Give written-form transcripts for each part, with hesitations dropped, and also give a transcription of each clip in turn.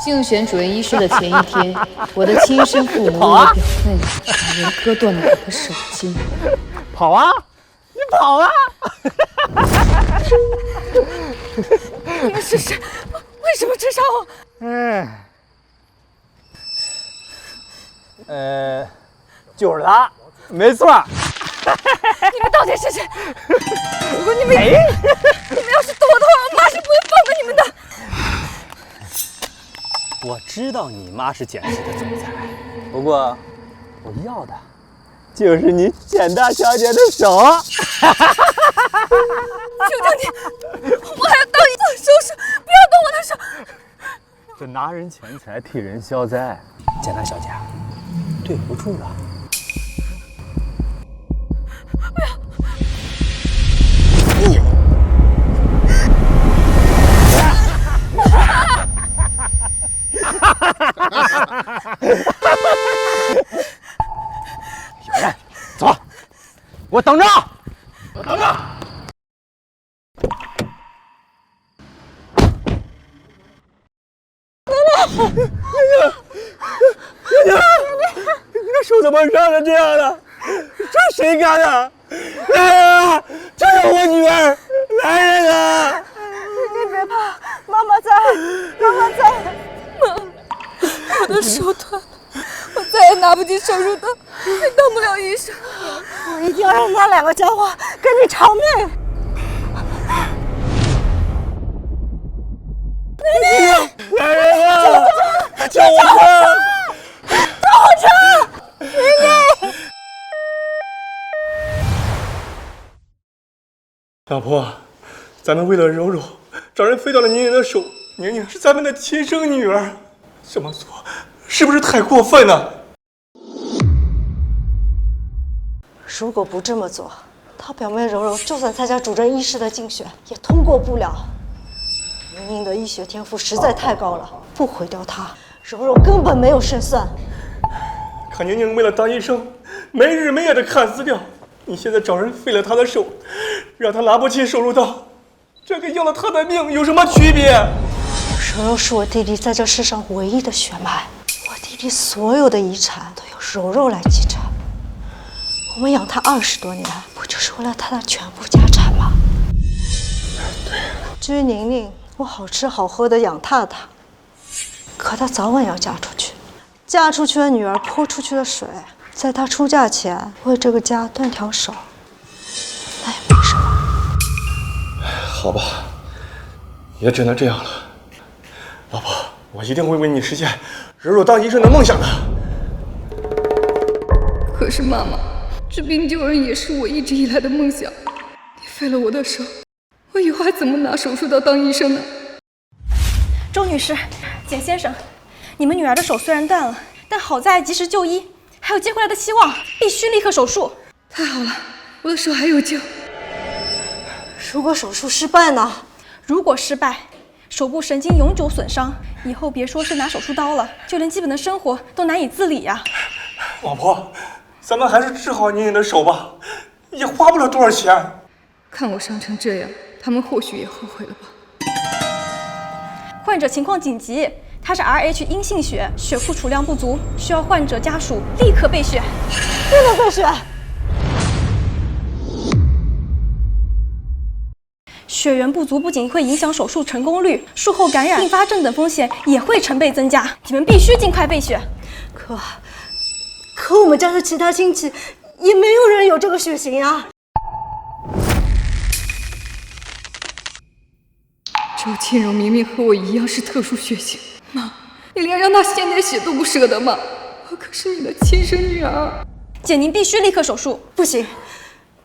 竞选主任医师的前一天，我的亲生父母为了表妹把人割断了我的手筋。跑啊！你跑啊！你们是谁？为什么追杀我？就是他，没错。你们到底是谁？如果你们要是动我的话，我妈是不会放过你们的。我知道你妈是简氏的总裁，不过我要的就是你简大小姐的手。求求你，我还要当一做手术，不要动我的手。这拿人钱财替人消灾，简大小姐，对不住了。不要！小人，走，给我等着！我等着！娘娘，你这手怎么伤成这样了？这是谁干的？来人啊！这是我女儿！来人啊！你别怕，妈妈在，妈妈在。我的手断了，我再也拿不进手术刀，也当不了医生。我一定要让他两个家伙跟你偿命。奶奶，来人啊！救我车！救护车！妮妮。老婆，咱们为了柔柔，找人废掉了宁宁的手。宁宁是咱们的亲生女儿，这么做是不是太过分了？如果不这么做，他表妹柔柔就算参加主任医师的竞选，也通过不了。宁宁的医学天赋实在太高了，不毁掉她，柔柔根本没有胜算。可宁宁为了当医生，没日没夜的看资料。你现在找人废了他的手，让他拿不起手术刀，这跟要了他的命有什么区别？柔柔是我弟弟在这世上唯一的血脉，我弟弟所有的遗产都由柔柔来继承。我们养他20多年，不就是为了他的全部家产吗？对。至于宁宁，我好吃好喝的养大她，可她早晚要嫁出去，嫁出去的女儿泼出去的水。在她出嫁前为这个家断条手，那也没什么。好吧，也只能这样了。老婆，我一定会为你实现柔柔当医生的梦想的。可是妈妈，治病救人也是我一直以来的梦想。你废了我的手，我以后还怎么拿手术刀当医生呢？周女士，简先生，你们女儿的手虽然断了，但好在及时就医。还有接回来的希望，必须立刻手术。太好了，我的手还有救。如果手术失败呢？如果失败，手部神经永久损伤，以后别说是拿手术刀了，就连基本的生活都难以自理呀。老婆，咱们还是治好宁宁的手吧，也花不了多少钱。看我伤成这样，他们或许也后悔了吧。患者情况紧急。他是 Rh 阴性血，血库储量不足，需要患者家属立刻备血。不能备血。血源不足不仅会影响手术成功率，术后感染、并发症等风险也会成倍增加。你们必须尽快备血。可我们家的其他亲戚也没有人有这个血型啊。周倩柔明明和我一样是特殊血型。妈，你连让她献点血都不舍得吗？我可是你的亲生女儿。姐，您必须立刻手术。不行，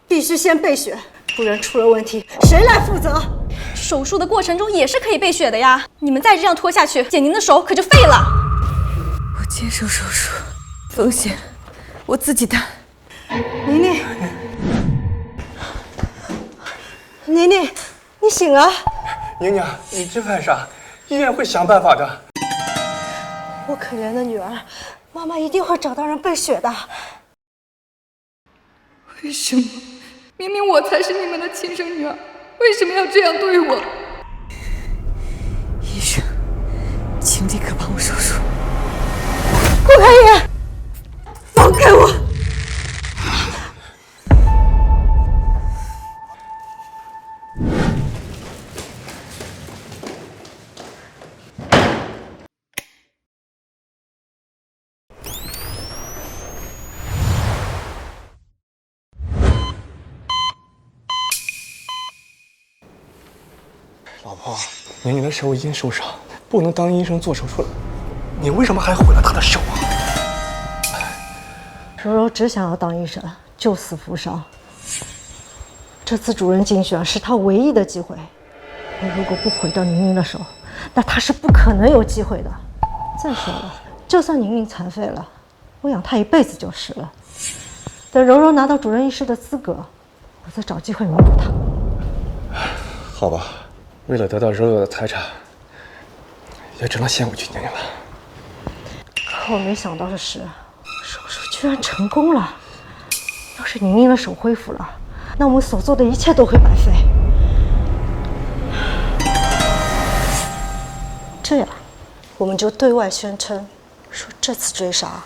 必须先备血，不然出了问题谁来负责？手术的过程中也是可以备血的呀。你们再这样拖下去，姐您的手可就废了。我接受手术，风险我自己担。宁宁，宁宁，你醒了。宁宁，你真犯傻，医院会想办法的。我可怜的女儿，妈妈一定会找到人备血的。为什么？明明我才是你们的亲生女儿，为什么要这样对我？医生，请立刻帮我手术。顾开言，放开我！老婆，宁宁的手已经受伤，不能当医生做手术了。你为什么还毁了她的手啊？柔柔只想要当医生，救死扶伤。这次主任竞选是他唯一的机会，我如果不毁掉宁宁的手，那他是不可能有机会的。再说了，就算宁宁残废了，我养她一辈子就是了。等柔柔拿到主任医师的资格，我再找机会弥补她。好吧，为了得到柔柔的财产，也只能先委屈宁宁了。可我没想到的是，手术居然成功了。要是宁宁的手恢复了，那我们所做的一切都会白费。这样，我们就对外宣称，说这次追杀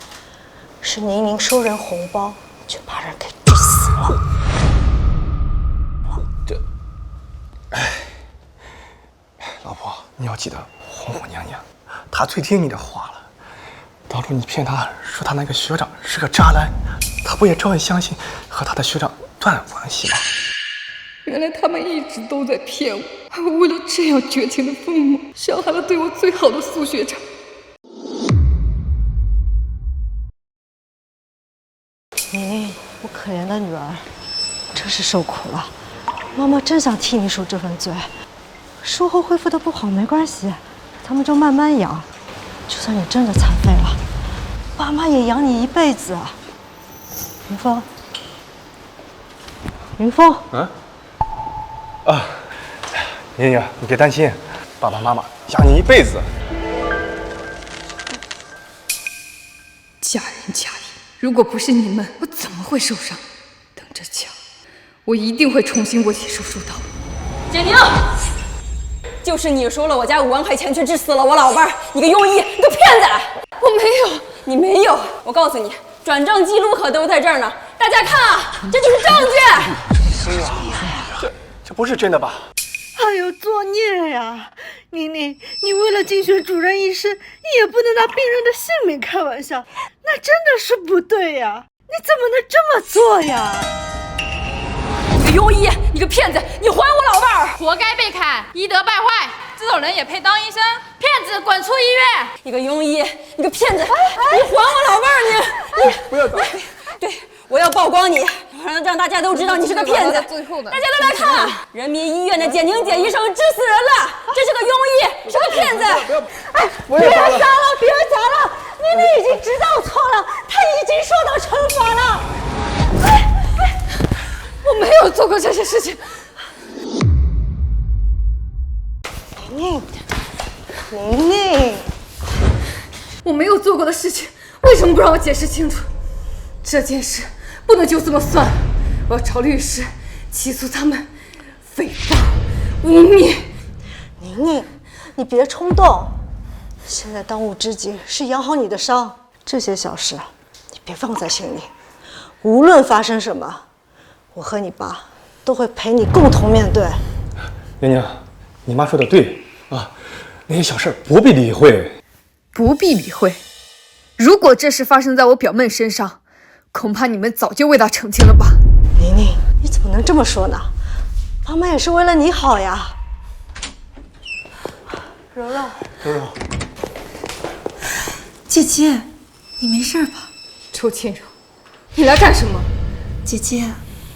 是宁宁收人红包，却把人给治死了。老婆，你要记得哄哄娘娘，她最听你的话了。当初你骗她说她那个学长是个渣男，她不也照样相信和她的学长断了关系吗？原来他们一直都在骗我，我为了这样绝情的父母，伤害了对我最好的苏学长。宁宁，我可怜的女儿，真是受苦了。妈妈真想替你赎这份罪。术后恢复的不好没关系，他们就慢慢养。就算你真的残废了，爸妈也养你一辈子啊。云峰，云峰，宁宁，你别担心，爸爸妈妈养你一辈子。家人家义，如果不是你们，我怎么会受伤？等着瞧，我一定会重新握起手术刀。简宁，就是你收了我家5万块钱，却治死了我老伴儿，你个庸医，你个骗子！我没有，你没有，我告诉你，转账记录可都在这儿呢，大家看啊，这就是证据。这不是真的吧？还有作孽呀！宁宁，你为了竞选主任医师，你也不能拿病人的性命开玩笑，那真的是不对呀！你怎么能这么做呀？你个庸医，你个骗子，你还我老伴儿！活该被砍，医德败坏，这种人也配当医生？骗子，滚出医院！你个庸医，你个骗子，你还我老伴儿！你不要打！对，我要曝光你，让大家都知道你是个骗子。大家都来看啊！人民医院的简宁姐医生治死人了，这是个庸医，是个骗子！别砸了，别砸了！宁宁已经知道错了，她已经受到惩罚了。我没有做过这些事情。宁宁，我没有做过的事情，为什么不让我解释清楚？这件事不能就这么算，我要找律师起诉他们诽谤、污蔑。宁宁，你别冲动，现在当务之急是养好你的伤，这些小事你别放在心里。无论发生什么，我和你爸都会陪你共同面对。宁宁，你妈说的对啊，那些小事不必理会。不必理会。如果这事发生在我表妹身上，恐怕你们早就为她澄清了吧。宁宁，你怎么能这么说呢？妈妈也是为了你好呀。柔柔，姐姐，你没事吧？周倩柔，你来干什么？姐姐，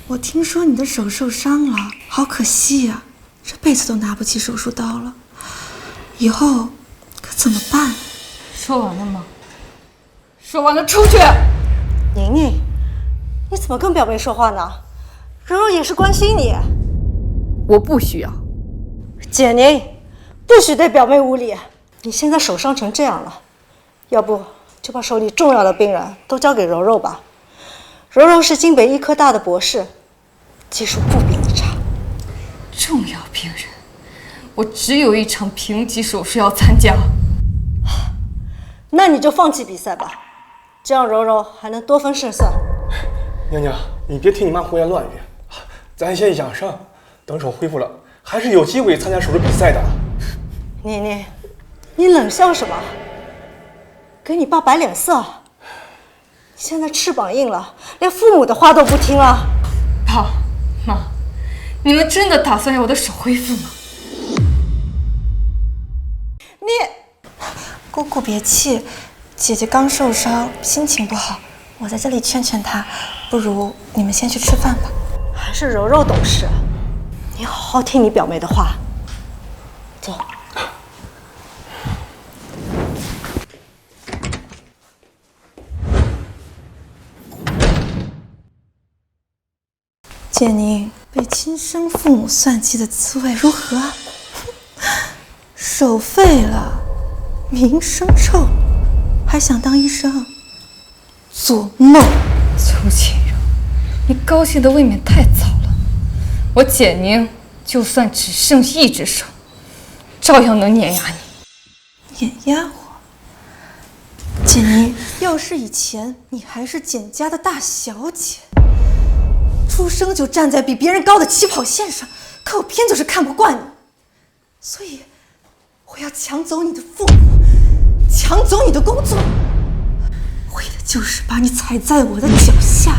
我听说你的手受伤了，好可惜呀，这辈子都拿不起手术刀了，以后可怎么办？说完了吗？说完了，出去！宁宁，你怎么跟表妹说话呢？柔柔也是关心你。我不需要。简宁，不许对表妹无礼。你现在手伤成这样了，要不就把手里重要的病人都交给柔柔吧。柔柔是京北医科大的博士，技术不比你差。重要病人，我只有一场平级手术要参加。那你就放弃比赛吧，这样柔柔还能多分胜算。娘娘，你别听你妈胡言乱语，咱先养伤，等手恢复了，还是有机会参加手术比赛的。妮妮，你冷笑什么？给你爸摆脸色？现在翅膀硬了，连父母的话都不听了。爸妈，你们真的打算让我的手恢复吗？姑姑别气，姐姐刚受伤，心情不好，我在这里劝劝她。不如你们先去吃饭吧。还是柔柔懂事，你好好听你表妹的话。走。简宁，被亲生父母算计的滋味如何？手废了，名声臭了，还想当医生？做梦！邱清柔，你高兴的未免太早了。我简宁就算只剩一只手，照样能碾压你。碾压我？简宁，要是以前你还是简家的大小姐，出生就站在比别人高的起跑线上，可我偏就是看不惯你，所以我要抢走你的父母，抢走你的工作，为的就是把你踩在我的脚下。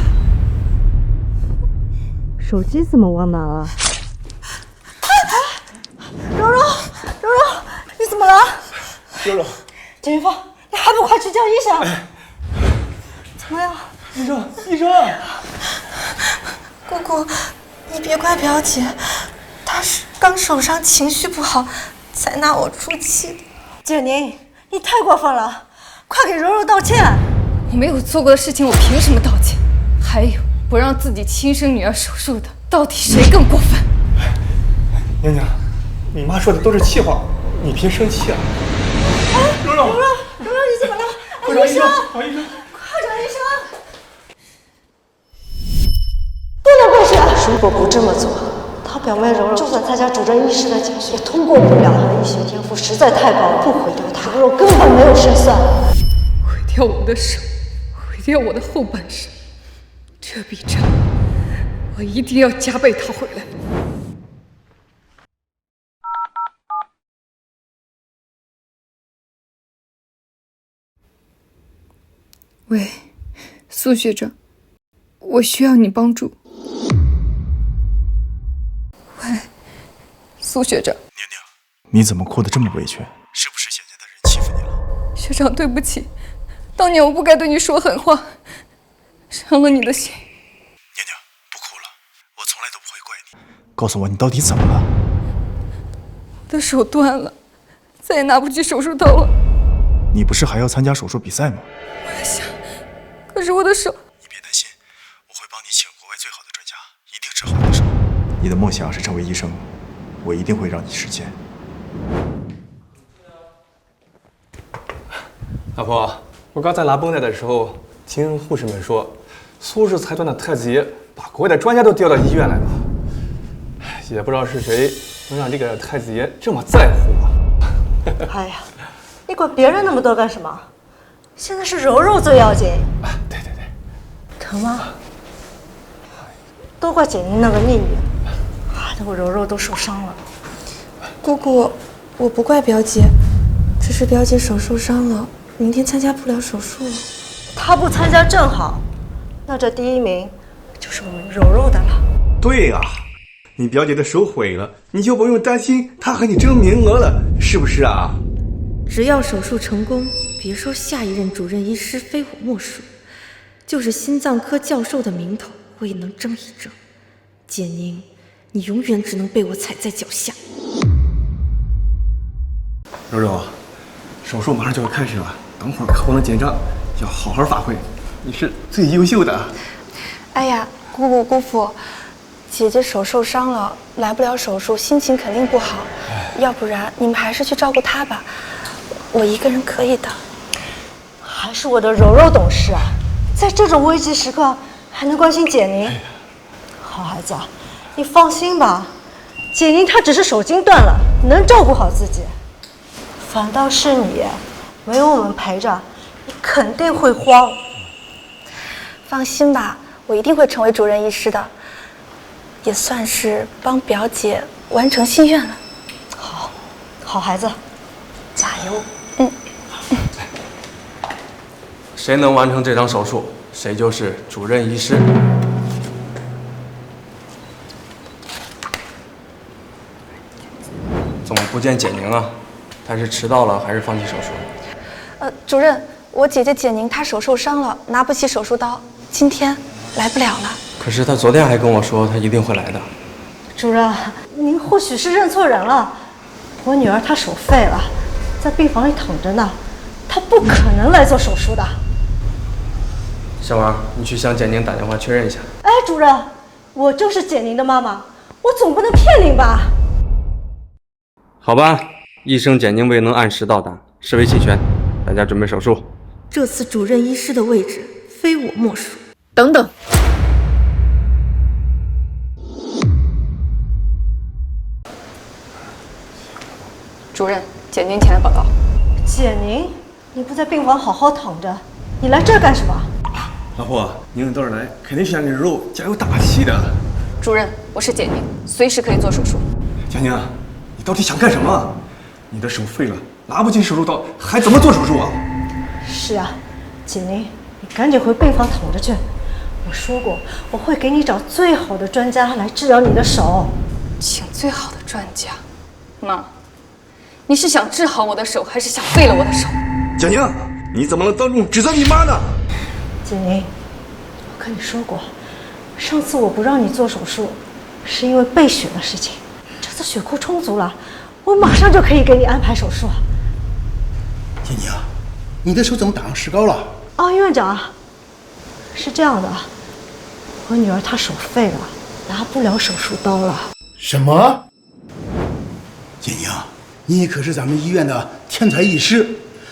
手机怎么忘拿了？柔柔，你怎么了？柔柔，简云峰，你还不快去叫医生？怎么样？医生！姑姑，你别怪表姐，她是刚受伤，情绪不好，才拿我出气的。简宁，你太过分了，快给柔柔道歉！我没有做过的事情，我凭什么道歉？还有，不让自己亲生女儿手术的，到底谁更过分？娘娘，你妈说的都是气话，你别生气啊！柔柔，你怎么了？快找医生！找医生！快找医生！不能过去！如果不这么做，他表妹柔柔就算参加主任医师的检训，也通过不了。她的医学天赋实在太高了，不毁掉她，柔柔根本没有胜算。毁掉我的手，毁掉我的后半生，这笔账我一定要加倍讨回来。喂，苏学长，我需要你帮助。喂，苏学长。娘娘，你怎么哭得这么委屈？是不是显家的人欺负你了？学长，对不起，当年我不该对你说狠话，伤了你的心。娘娘，不哭了，我从来都不会怪你。告诉我，你到底怎么了？我的手断了，再也拿不起手术刀了。你不是还要参加手术比赛吗？我也想，可是我的手……你别担心，我会帮你请国外最好的专家，一定治好你的手。你的梦想是成为医生，我一定会让你实现。老婆，我刚才拿绷带的时候，听护士们说，苏氏财团的太子爷把国外的专家都调到医院来了。也不知道是谁能让这个太子爷这么在乎我。哎呀，你管别人那么多干什么？现在是柔柔最要紧。对，疼吗？都怪简宁那个逆女，害得我柔柔都受伤了。姑姑，我不怪表姐，只是表姐手受伤了，明天参加不了手术了。她不参加正好，那这第一名就是我们柔柔的了。对啊，你表姐的手毁了，你就不用担心她和你争名额了，是不是啊？只要手术成功，别说下一任主任医师非我莫属，就是心脏科教授的名头我也能争一争。简宁，你永远只能被我踩在脚下。柔柔，手术马上就要开始了，等会儿可不能紧张，要好好发挥。你是最优秀的。哎呀，姑姑姑父，姐姐手受伤了，来不了手术，心情肯定不好。要不然你们还是去照顾她吧，我一个人可以的。还是我的柔柔懂事啊，在这种危急时刻还能关心简宁。好孩子，你放心吧，简宁她只是手筋断了，能照顾好自己。反倒是你，没有我们陪着，肯定会慌。放心吧，我一定会成为主任医师的，也算是帮表姐完成心愿了。好孩子，加油！谁能完成这场手术，谁就是主任医师。怎么不见简宁啊？她是迟到了还是放弃手术？主任，我姐姐简宁她手受伤了，拿不起手术刀，今天来不了了。可是她昨天还跟我说她一定会来的。主任，您或许是认错人了。我女儿她手废了，在病房里躺着呢，她不可能来做手术的。小王，你去向简宁打电话确认一下。哎，主任，我就是简宁的妈妈，我总不能骗您吧？好吧，医生简宁未能按时到达，视为弃权，大家准备手术。这次主任医师的位置非我莫属。等等，主任，简宁前来报道。简宁，你不在病房好好躺着，你来这儿干什么？老婆，宁到这儿来，肯定是想给柔柔加油打气的。主任，我是简宁，随时可以做手术。简宁，你到底想干什么？你的手废了，拿不起手术刀，还怎么做手术啊？是啊，简宁，你赶紧回病房躺着去。我说过，我会给你找最好的专家来治疗你的手。请最好的专家。妈，你是想治好我的手，还是想废了我的手？简宁，你怎么能当众指责你妈呢？简宁，我跟你说过，上次我不让你做手术，是因为备血的事情。这次血库充足了，我马上就可以给你安排手术。简宁，你的手怎么打上石膏了？哦，院长，是这样的，我女儿她手废了，拿不了手术刀了。什么？简宁，你可是咱们医院的天才医师，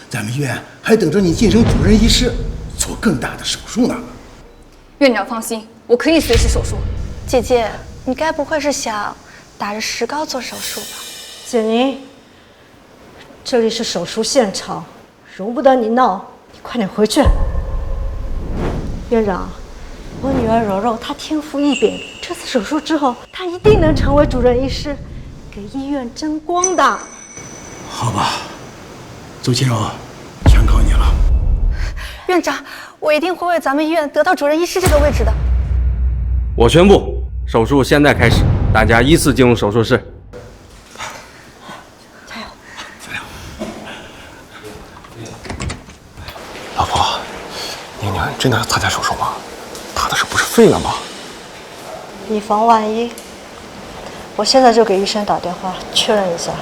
咱们医院还等着你晋升主任医师，做更大的手术呢。院长放心，我可以随时手术。姐姐，你该不会是想打着石膏做手术吧？简宁，这里是手术现场，容不得你闹，你快点回去。院长，我女儿柔柔她天赋异禀，这次手术之后，她一定能成为主任医师，给医院争光的。好吧，邹清柔，全靠你了。院长，我一定会为咱们医院得到主任医师这个位置的。我宣布，手术现在开始，大家依次进入手术室。加油！加油！老婆，宁宁真的要参加手术吗？她的手不是废了吗？以防万一，我现在就给医生打电话确认一下。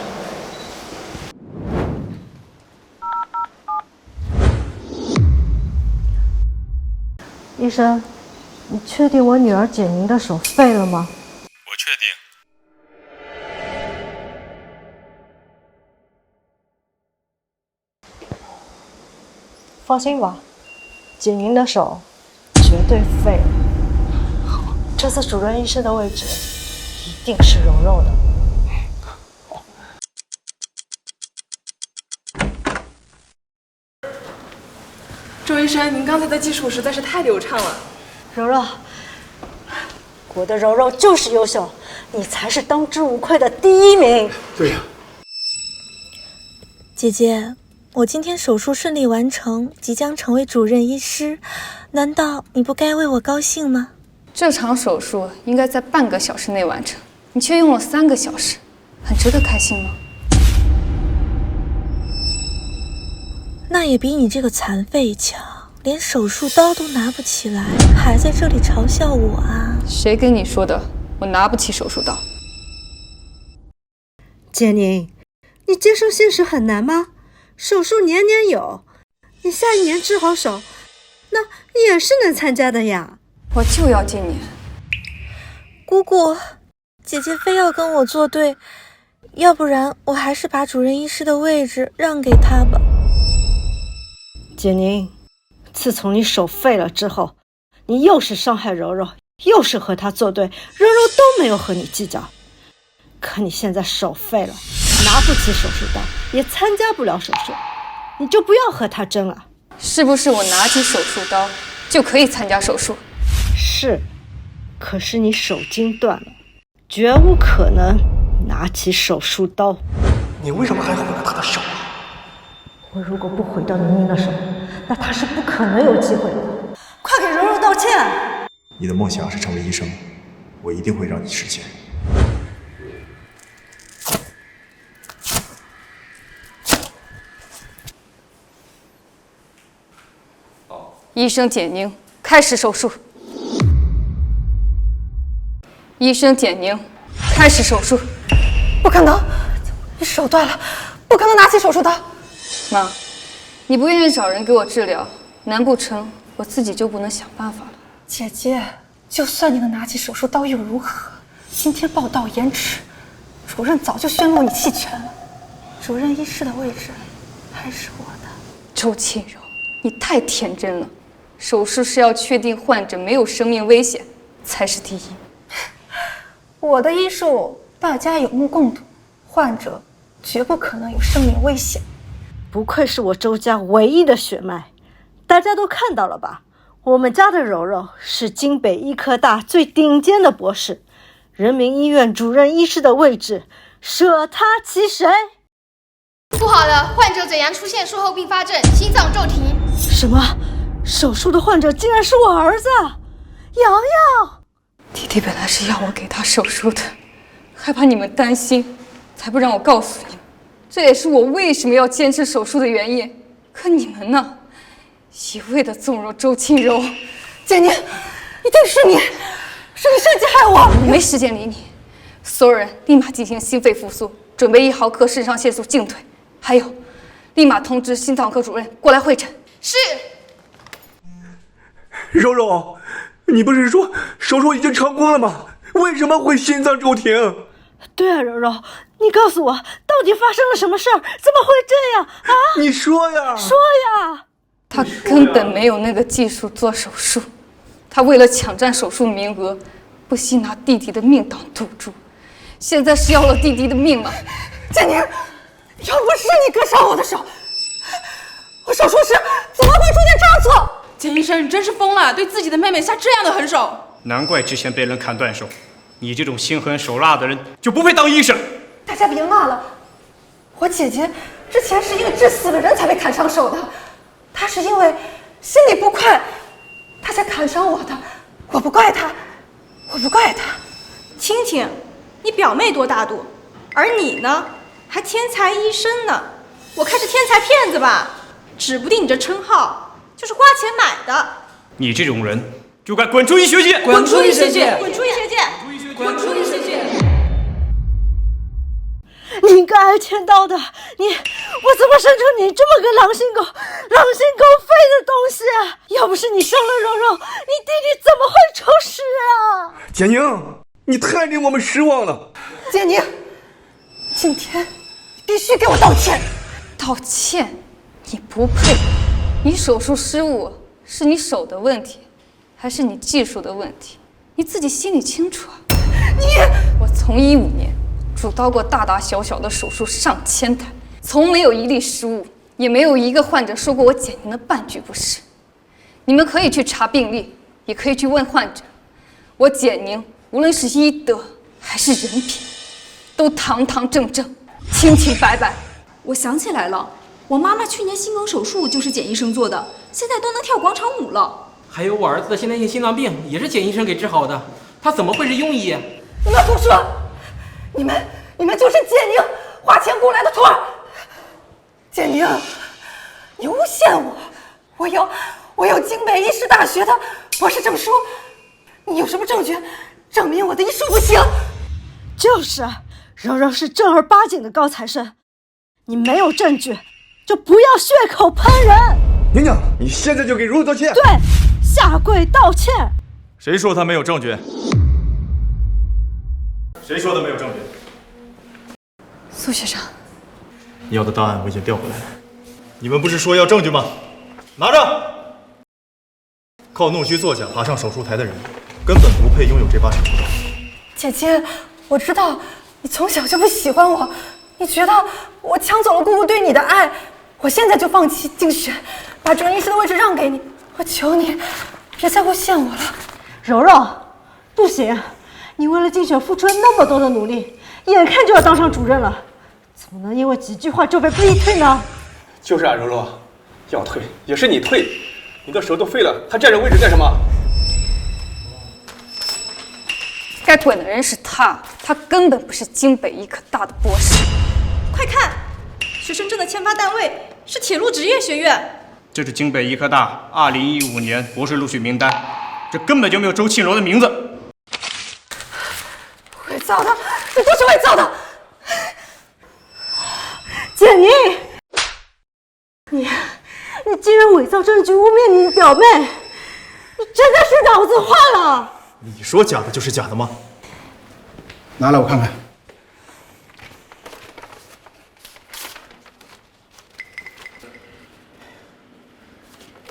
医生，你确定我女儿简宁的手废了吗？我确定。放心吧，简宁的手绝对废了。这次主任医师的位置一定是柔柔的。周医生，您刚才的技术实在是太流畅了。柔柔，我的柔柔就是优秀，你才是当之无愧的第1名。对呀。姐姐，我今天手术顺利完成，即将成为主任医师，难道你不该为我高兴吗？这场手术应该在半个小时内完成，你却用了3个小时，很值得开心吗？那也比你这个残废强，连手术刀都拿不起来，还在这里嘲笑我啊！谁跟你说的？我拿不起手术刀。简宁，你接受现实很难吗？手术年年有，你下1年治好手，那也是能参加的呀。我就要今年。姑姑，姐姐非要跟我作对，要不然我还是把主任医师的位置让给她吧。简宁，自从你手废了之后，你又是伤害柔柔，又是和她作对，柔柔都没有和你计较。可你现在手废了，拿不起手术刀，也参加不了手术，你就不要和她争了。是不是我拿起手术刀就可以参加手术？是，可是你手筋断了，绝无可能拿起手术刀。你为什么还毁了他的手啊？我如果不毁掉宁宁的手，那他是不可能有机会的。快给柔柔道歉！你的梦想是成为医生，我一定会让你实现。医生简宁，开始手术。医生简宁，开始手术。不可能，你手断了，不可能拿起手术刀。妈，你不愿意找人给我治疗，难不成我自己就不能想办法了？姐姐，就算你能拿起手术刀又如何？今天报到延迟，主任早就宣布你弃权了，主任医师的位置还是我的。周沁柔，你太天真了。手术是要确定患者没有生命危险才是第一。我的医术大家有目共睹，患者绝不可能有生命危险。不愧是我周家唯一的血脉，大家都看到了吧？我们家的柔柔是京北医科大最顶尖的博士，人民医院主任医师的位置，舍他其谁？不好了，患者怎样出现术后并发症，心脏骤停。什么？手术的患者竟然是我儿子，洋洋。弟弟本来是要我给他手术的，害怕你们担心，才不让我告诉你们。这也是我为什么要坚持手术的原因。可你们呢，一味的纵容周沁柔。简宁，一定是你设计害我。我没时间理你，所有人立马进行心肺复苏，准备1毫克肾上腺素静腿，还有，立马通知心脏科主任过来会诊。是。柔柔，你不是说手术已经成功了吗？为什么会心脏骤停？对啊，柔柔，你告诉我，到底发生了什么事儿？怎么会这样啊？你说呀！说呀！他根本没有那个技术做手术，他为了抢占手术名额，不惜拿弟弟的命当赌注，现在是要了弟弟的命了。简宁，要不是你割伤我的手，我手术时怎么会出现差错？简医生，你真是疯了，对自己的妹妹下这样的狠手。难怪之前被人砍断手，你这种心狠手辣的人就不配当医生。大家别骂了，我姐姐之前是因为致死了人才被砍伤手的，她是因为心里不快，她才砍伤我的，我不怪她，我不怪她。青青，你表妹多大度，而你呢，还天才医生呢，我看是天才骗子吧？指不定你这称号就是花钱买的。你这种人就该滚出医学界！滚出医学界！滚出医学界！滚出医学界！你个挨千刀的，我怎么生出你这么个狼心狗肺的东西啊？要不是你生了柔柔，你弟弟怎么会出事啊？简宁，你太令我们失望了。简宁，今天你必须给我道歉。道歉？你不配。你手术失误是你手的问题，还是你技术的问题？你自己心里清楚啊。我从15年主刀过大大小小的手术上千台，从没有一例失误，也没有一个患者说过我简宁的半句不是。你们可以去查病历，也可以去问患者，我简宁无论是医德还是人品，都堂堂正正、清清白白。我想起来了，我妈妈去年心梗手术就是简医生做的，现在都能跳广场舞了。还有我儿子的先天性心脏病也是简医生给治好的，他怎么会是庸医？你们胡说！你们就是简宁花钱雇来的托儿。简宁，你诬陷我！我有京北医师大学的博士证书，你有什么证据证明我的医术不行？就是，柔柔是正儿八经的高材生，你没有证据就不要血口喷人。娘娘，你现在就给柔柔道歉。对，下跪道歉。谁说他没有证据？谁说的没有证据？苏学长，要的档案我已经调回来了。你们不是说要证据吗？拿着！靠弄虚作假爬上手术台的人，根本不配拥有这把手术刀。姐姐，我知道你从小就不喜欢我，你觉得我抢走了姑姑对你的爱，我现在就放弃竞选，把主任医师的位置让给你。我求你，别再诬陷我了。柔柔，不行，你为了竞选付出了那么多的努力，眼看就要当上主任了，怎么能因为几句话就被逼退呢？就是啊，柔柔，要退也是你退，你的手都废了，还占着位置干什么？该滚的人是他，他根本不是京北医科大的博士。快看，学生证的签发单位是铁路职业学院。这是京北医科大2015年博士录取名单，这根本就没有周庆柔的名字。伪造的，你就是伪造的！简宁，你竟然伪造证据污蔑你表妹，你真的是脑子坏了！你说假的就是假的吗？拿来我看看。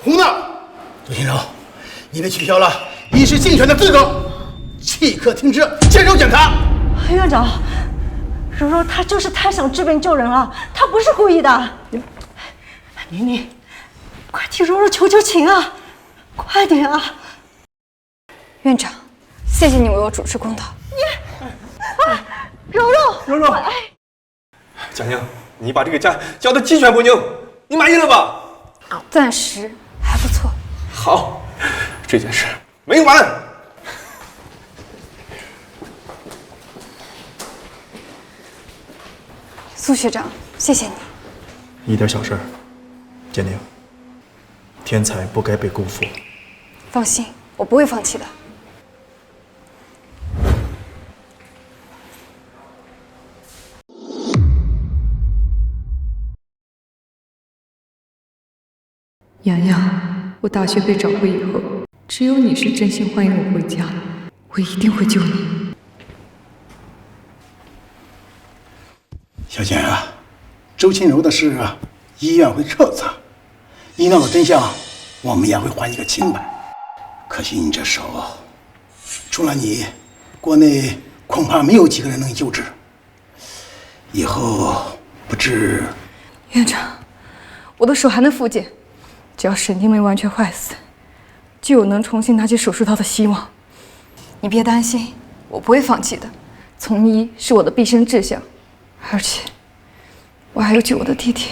红的，周新柔，你被取消了医师竞选的资格，即刻停止健柔检查。院长，柔柔她就是太想治病救人了，她不是故意的。宁，快替柔柔求求情啊，快点啊！院长，谢谢你为我主持公道。柔柔，贾宁，你把这个家交得鸡犬不宁，你满意了吧？暂时还不错。好，这件事没完。苏学长，谢谢你。一点小事儿，简宁，天才不该被辜负。放心，我不会放弃的。洋洋，我大学被找回以后，只有你是真心欢迎我回家，我一定会救你。小简啊，周庆柔的事啊，医院会彻查，一闹了真相，我们也会还你个清白。可惜你这手，除了你，国内恐怕没有几个人能救治。以后不知……院长，我的手还能复健。只要神经没完全坏死，就有能重新拿起手术刀的希望。你别担心，我不会放弃的。从医是我的毕生志向，而且我还要救我的弟弟。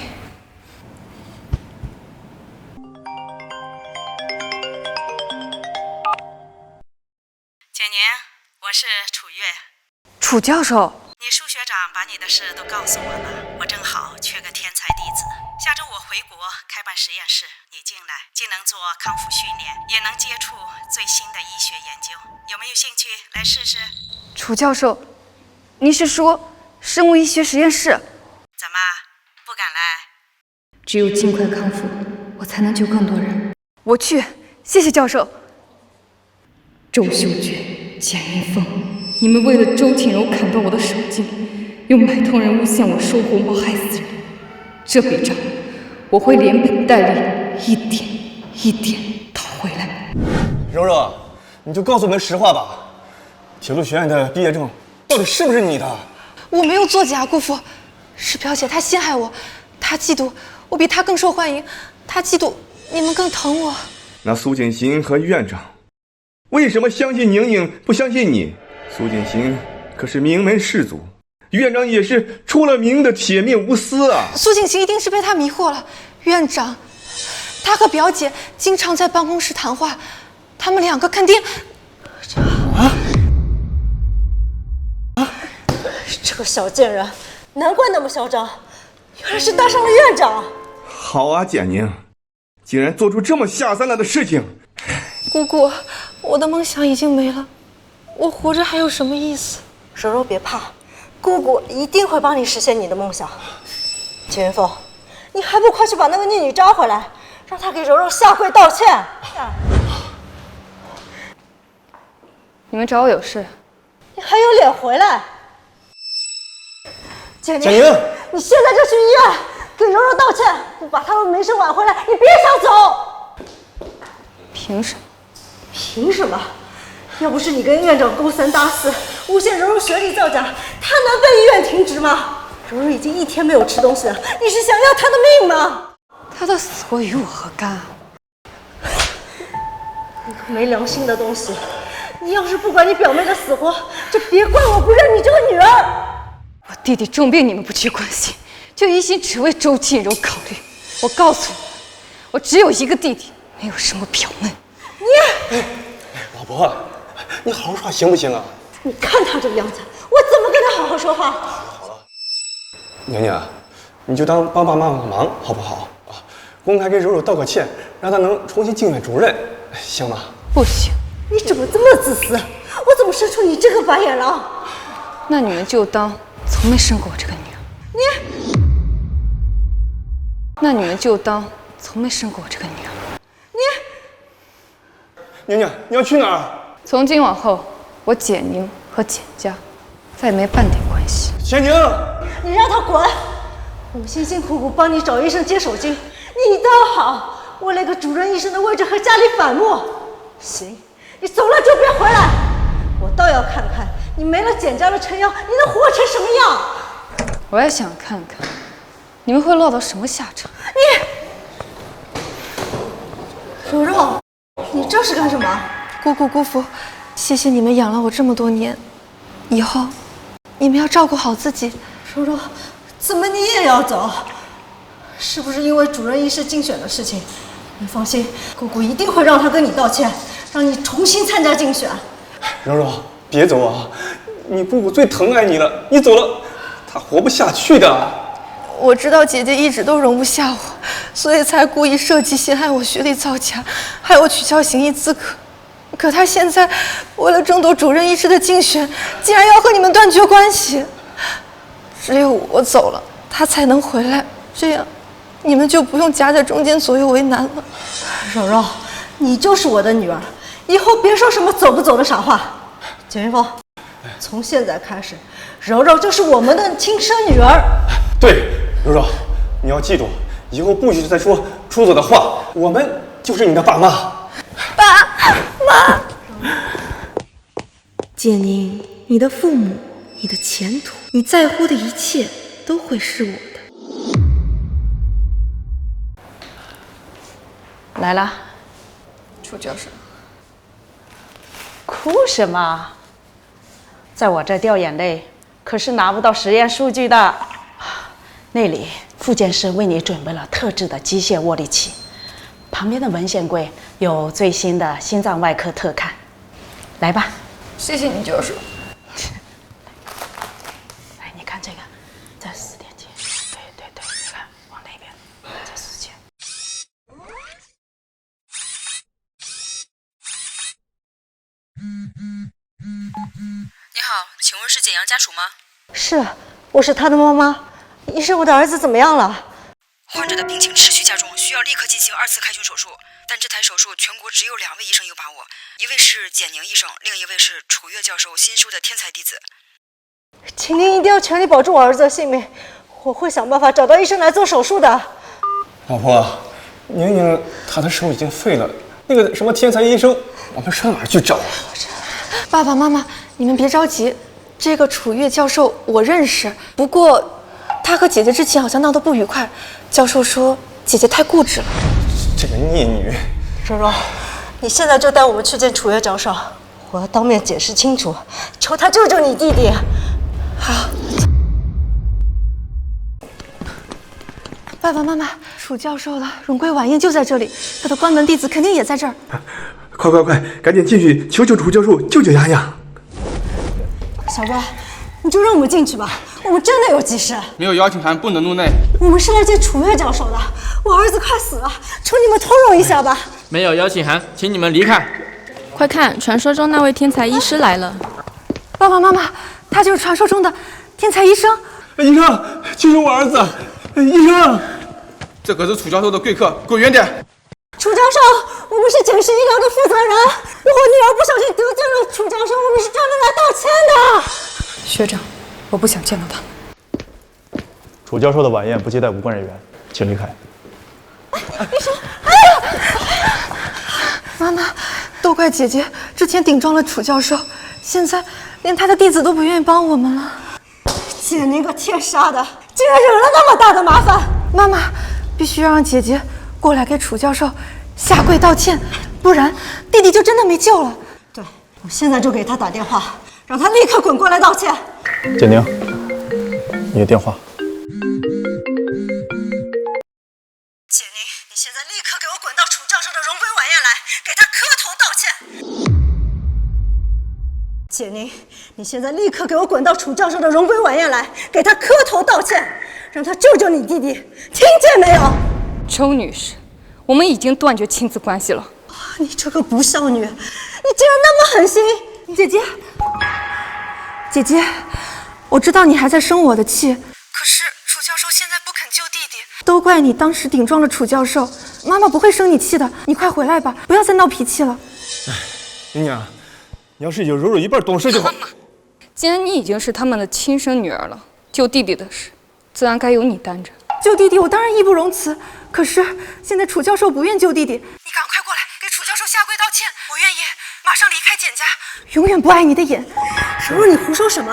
简宁，我是楚月。楚教授，你舒学长把你的事都告诉我了，我正好缺个天才弟子。下周我回国开办实验室，你进来既能做康复训练，也能接触最新的医学研究，有没有兴趣来试试？楚教授，您是说生物医学实验室？怎么不敢来？只有尽快康复，我才能救更多人。我去，谢谢教授。周秀娟、简云峰，你们为了周庆柔砍断我的手筋，又买通人诬陷我收红包害死人，这笔账我会连本带利，一点一点讨回来。柔柔，你就告诉我们实话吧，铁路学院的毕业证到底是不是你的？我没有作假，姑父，是表姐她陷害我，她嫉妒我比她更受欢迎，她嫉妒你们更疼我。那苏锦行和院长为什么相信宁宁，不相信你？苏锦行可是名门士族，院长也是出了名的铁面无私啊！苏锦行一定是被他迷惑了。院长，他和表姐经常在办公室谈话，他们两个肯定……这个小贱人，难怪那么嚣张，原来是搭上了院长。好啊，简宁，竟然做出这么下三滥的事情！姑姑，我的梦想已经没了，我活着还有什么意思？柔柔别怕，姑姑一定会帮你实现你的梦想。秦云峰，你还不快去把那个逆女抓回来，让她给柔柔下跪道歉！你们找我有事？你还有脸回来？简宁，你现在就去医院给柔柔道歉，不把他们名声挽回来，你别想走！凭什么？凭什么？要不是你跟院长勾三搭四，诬陷柔柔学历造假，她能被医院停职吗？柔柔已经1天没有吃东西了，你是想要她的命吗？他的死活与我何干啊？你个没良心的东西！你要是不管你表妹的死活，就别怪我不认你这个女儿。我弟弟重病，你们不去关心，就一心只为周庆柔考虑。我告诉你，我只有一个弟弟，没有什么表妹。你，老婆，你好好说话行不行啊？你看他这个样子，我怎么跟他好好说话？娘娘，你就当帮爸妈个忙好不好啊？公开给柔柔道个歉，让她能重新竞选主任，行吗？不行。你怎么这么自私？我怎么生出你这个白眼狼？那你们就当从没生过我这个女儿。你，那你们就当从没生过我这个女儿。娘娘，你要去哪儿？从今往后，我简宁和简家再没半点关系。简宁，你让他滚！我辛辛苦苦帮你找医生接手经，你倒好，为了个主任医生的位置和家里反目。行，你走了就别回来。我倒要看看你没了简家的撑腰，你能活成什么样？我也想看看你们会落到什么下场。柔柔，你这是干什么？姑姑姑父，谢谢你们养了我这么多年，以后你们要照顾好自己。柔柔，怎么你也要走？是不是因为主任医师竞选的事情？你放心，姑姑一定会让他跟你道歉，让你重新参加竞选。柔柔，别走啊！你姑姑最疼爱你了，你走了，她活不下去的。我知道姐姐一直都容不下我，所以才故意设计陷害我学历造假，害我取消行医资格。可她现在为了争夺主任医师的竞选，竟然要和你们断绝关系。只有我走了，她才能回来，这样你们就不用夹在中间左右为难了。柔柔，你就是我的女儿，以后别说什么走不走的傻话。简云峰，从现在开始，柔柔就是我们的亲生女儿。对，柔柔，你要记住，以后不许再说出走的话。我们就是你的爸妈。爸妈，简宁，你的父母，你的前途，你在乎的一切都会是我的。来了，楚教授。哭什么？在我这掉眼泪，可是拿不到实验数据的。那里复健室为你准备了特制的机械握力器，旁边的文献柜有最新的心脏外科特刊。来吧。谢谢你，教授。哎，你看这个，这4点几？对，你看往那边，这4点。你好，请问是简阳家属吗？是，我是他的妈妈。医生，我的儿子怎么样了？患者的病情持续加重，需要立刻进行2次开胸手术。但这台手术全国只有2位医生有把握，一位是简宁医生，另一位是楚月教授新收的天才弟子。请您一定要全力保住我儿子的性命，我会想办法找到医生来做手术的。老婆，宁宁她的手已经废了，那个什么天才医生，我们上哪儿去找？爸爸妈妈，你们别着急，这个楚月教授我认识，不过他和姐姐之前好像闹得不愉快，教授说姐姐太固执了。这个孽女。柔柔，你现在就带我们去见楚月教授，我要当面解释清楚，求他救救你弟弟。好。爸爸妈妈，楚教授的荣归晚宴就在这里，他的关门弟子肯定也在这儿。快，赶紧进去求求楚教授救救丫丫。小乖，你就让我们进去吧，我们真的有急事。没有邀请函不能入内。我们是来见楚月教授的，我儿子快死了，求你们通融一下吧。没有邀请函，请你们离开。快看，传说中那位天才医师来了。爸爸妈妈，他就是传说中的天才医生。医生，救救我儿子！医生，这可是楚教授的贵客，给我远点！楚教授，我们是简氏医疗的负责人，我女儿不小心得罪了楚教授，我们是专门来道歉的。学长，我不想见到他。楚教授的晚宴不接待无关人员，请离开。医生，哎呀！妈妈，都怪姐姐之前顶撞了楚教授，现在连他的弟子都不愿意帮我们了。简宁个天杀的，竟然惹了那么大的麻烦！妈妈，必须让姐姐过来给楚教授下跪道歉，不然弟弟就真的没救了。对，我现在就给他打电话，让他立刻滚过来道歉。简宁，你的电话。简宁，你现在立刻给我滚到楚教授的荣归晚宴来，给他磕头道歉。简宁，你现在立刻给我滚到楚教授的荣归晚宴来，给他磕头道歉，让他救救你弟弟，听见没有？周女士，我们已经断绝亲子关系了。你这个不孝女，你竟然那么狠心！姐姐，姐姐，我知道你还在生我的气，可是楚教授现在不肯救弟弟，都怪你当时顶撞了楚教授。妈妈不会生你气的，你快回来吧，不要再闹脾气了。宁宁，你要是有柔柔一半懂事就好。既然你已经是他们的亲生女儿了，救弟弟的事，自然该由你担着。救弟弟，我当然义不容辞。可是现在楚教授不愿救弟弟，你赶快过来给楚教授下跪道歉。我愿意马上离开简家，永远不碍你的眼。柔柔，你胡说什么？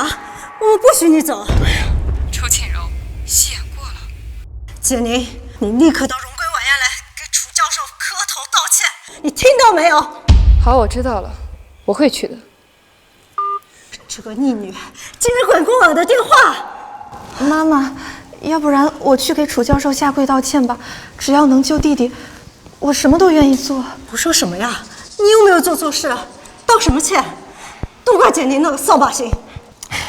我们不许你走。对呀，周倩柔，戏演过了。简宁，你立刻到荣归晚宴来，给楚教授磕头道歉。你听到没有？好，我知道了，我会去的。这个逆女竟然滚过我的电话！妈妈，要不然我去给楚教授下跪道歉吧。只要能救弟弟，我什么都愿意做。胡说什么呀？你又没有做错事，道什么歉？都怪简宁那个扫把星。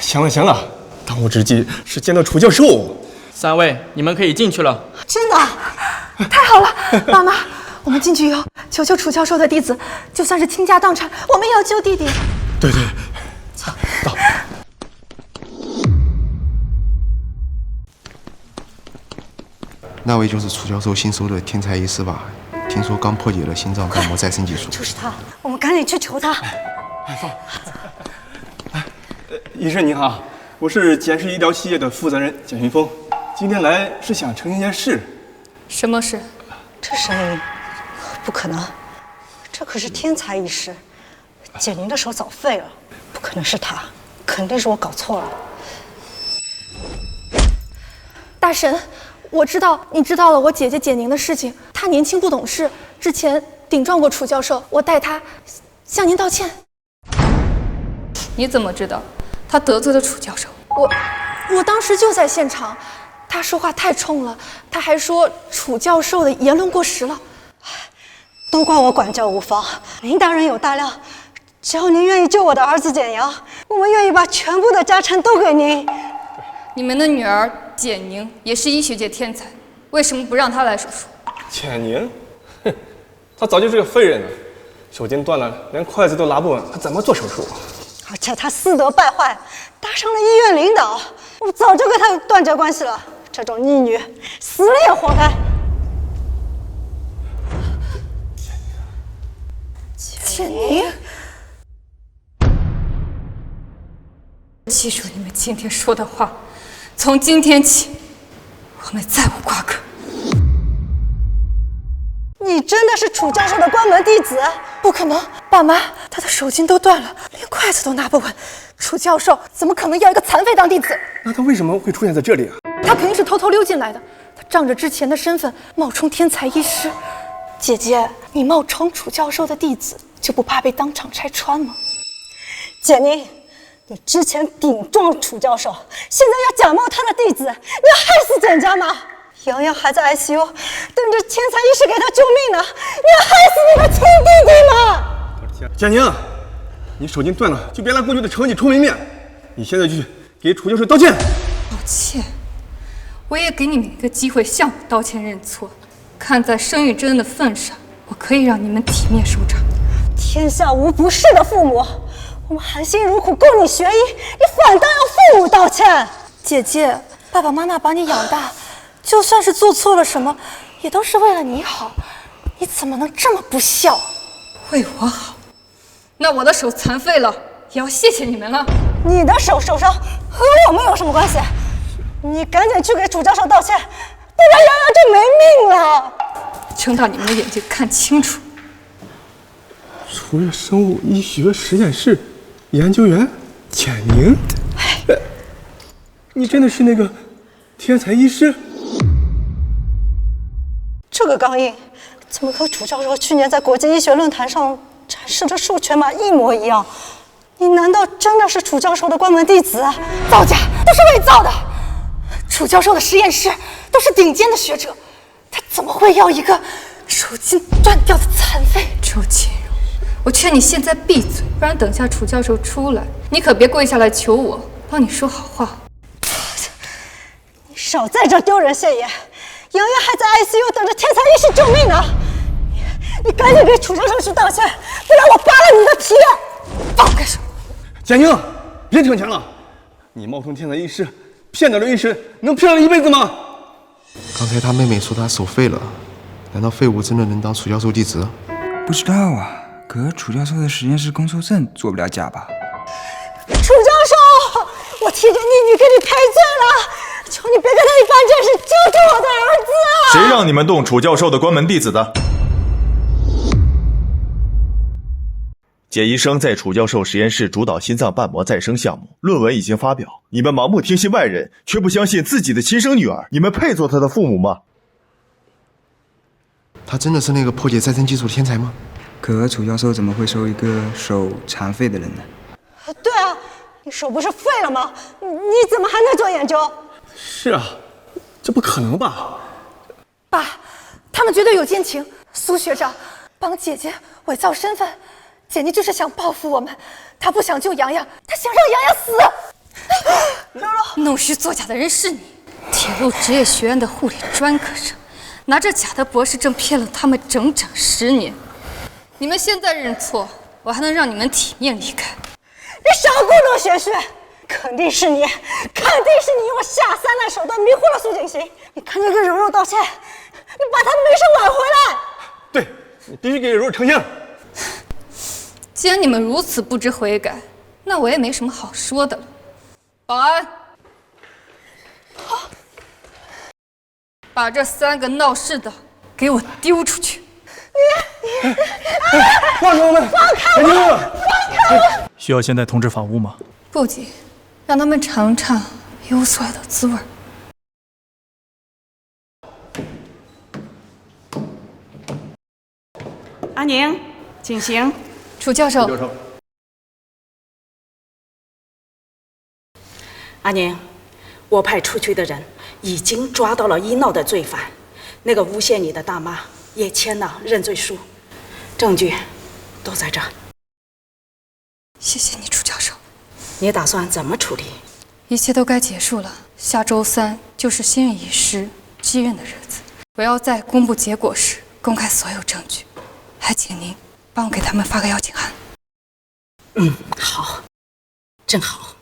行了行了，当务之急是见到楚教授。3位，你们可以进去了。真的？太好了，妈妈，我们进去以后，求求楚教授的弟子，就算是倾家荡产，我们也要救弟弟。对对，到。那位就是楚教授新收的天才医师吧？听说刚破解了心脏瓣膜再生技术。就是他，我们赶紧去求他。医生您好，我是简氏医疗企业的负责人简云峰，今天来是想澄清一件事。什么事？这声音不可能，这可是天才医师，简宁的手早废了，不可能是他，肯定是我搞错了。大神，我知道你知道了我姐姐简宁的事情，她年轻不懂事，之前顶撞过楚教授，我代她向您道歉。你怎么知道她得罪了楚教授？我当时就在现场，她说话太冲了，她还说楚教授的言论过时了。都怪我管教无方，林大人有大量，只要您愿意救我的儿子简阳，我们愿意把全部的家产都给您。你们的女儿简宁也是医学界天才，为什么不让她来手术？简宁，哼，她早就是个废人了，手筋断了，连筷子都拿不稳，她怎么做手术？而且她私德败坏，搭上了医院领导，我早就跟她断绝关系了。这种逆女，死了也活该。简宁，记住你们今天说的话，从今天起，我们再无瓜葛。你真的是楚教授的关门弟子？不可能，爸妈，他的手筋都断了，连筷子都拿不稳。楚教授怎么可能要一个残废当弟子？那他为什么会出现在这里啊？他肯定是偷偷溜进来的。他仗着之前的身份冒充天才医师。姐姐，你冒充楚教授的弟子，就不怕被当场拆穿吗？简宁，你之前顶撞楚教授，现在要假冒他的弟子，你要害死简家吗？洋洋还在 ICU， 等着天才医师给他救命呢，你要害死你的亲弟弟吗？简宁，你手筋断了，就别拿过去的成绩充门面，你现在就去给楚教授道歉。道歉？我也给你们一个机会向我道歉认错，看在生育之恩的份上，我可以让你们体面收场。天下无不是的父母，我们含辛茹苦供你学医，你反倒要父母道歉。姐姐，爸爸妈妈把你养大，就算是做错了什么，也都是为了你好，你怎么能这么不孝？为我好？那我的手残废了，也要谢谢你们了。你的手受伤和我们有什么关系？你赶紧去给楚教授道歉，不然洋洋就没命了。睁大你们的眼睛看清楚。楚越生物医学实验室研究员简宁，你真的是那个天才医师？这个钢印怎么和楚教授去年在国际医学论坛上展示的授权码一模一样？你难道真的是楚教授的关门弟子？造假，都是伪造的。楚教授的实验室都是顶尖的学者，他怎么会要一个手筋断掉的残废？周倩柔，我劝你现在闭嘴，不然等下楚教授出来，你可别跪下来求我帮你说好话。你少在这丢人现眼！洋洋还在 ICU 等着天才医师救命呢！你赶紧给楚教授去道歉，不然我扒了你的皮！放开手！简宁，别逞强了！你冒充天才医师，骗得了医师，能骗了一辈子吗？刚才他妹妹说他手废了，难道废物真的能当楚教授弟子？不知道啊，可楚教授的实验室工作证做不了假吧？楚教授，我替着逆女给你赔罪了，求你别跟他一般见识，救救我的儿子啊！谁让你们动楚教授的关门弟子的？简医生在楚教授实验室主导心脏瓣膜再生项目，论文已经发表。你们盲目听信外人，却不相信自己的亲生女儿，你们配做她的父母吗？他真的是那个破解再生技术的天才吗？可楚教授怎么会收一个手残废的人呢？对啊，你手不是废了吗？你怎么还能做研究？是啊，这不可能吧？爸，他们绝对有奸情。苏学长帮姐姐伪造身份，简宁就是想报复我们。他不想救洋洋，他想让洋洋死。柔柔，弄虚作假的人是你，铁路职业学院的护理专科生，拿着假的博士证骗了他们整整10年。你们现在认错，我还能让你们体面离开。你少故弄玄虚，肯定是你用下三滥手段迷惑了苏景行。你赶紧跟柔柔道歉，你把她的名声挽回来。对，你必须给柔柔澄清。既然你们如此不知悔改，那我也没什么好说的了。保安，把这3个闹事的给我丢出去！放开我们！放开我！需要现在通知法务吗？不急，让他们尝尝有所爱的滋味。阿宁，请行。楚教授。阿宁，我派出去的人已经抓到了医闹的罪犯，那个诬陷你的大妈也签了认罪书，证据都在这儿。谢谢你，楚教授。你打算怎么处理？一切都该结束了，下周3就是新任医师继任的日子。我要在公布结果时公开所有证据，还请您帮我给他们发个邀请函。好，正好，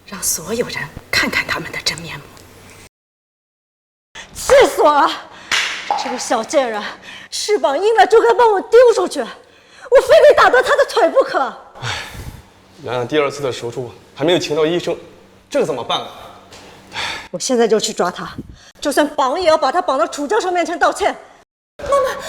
让所有人看看他们的真面目。气死我了！这个小贱人，翅膀硬了就该把我丢出去，我非得打断他的腿不可。洋洋第2次的手术还没有请到医生，这怎么办啊？我现在就去抓他，就算绑也要把他绑到楚教授面前道歉。妈妈，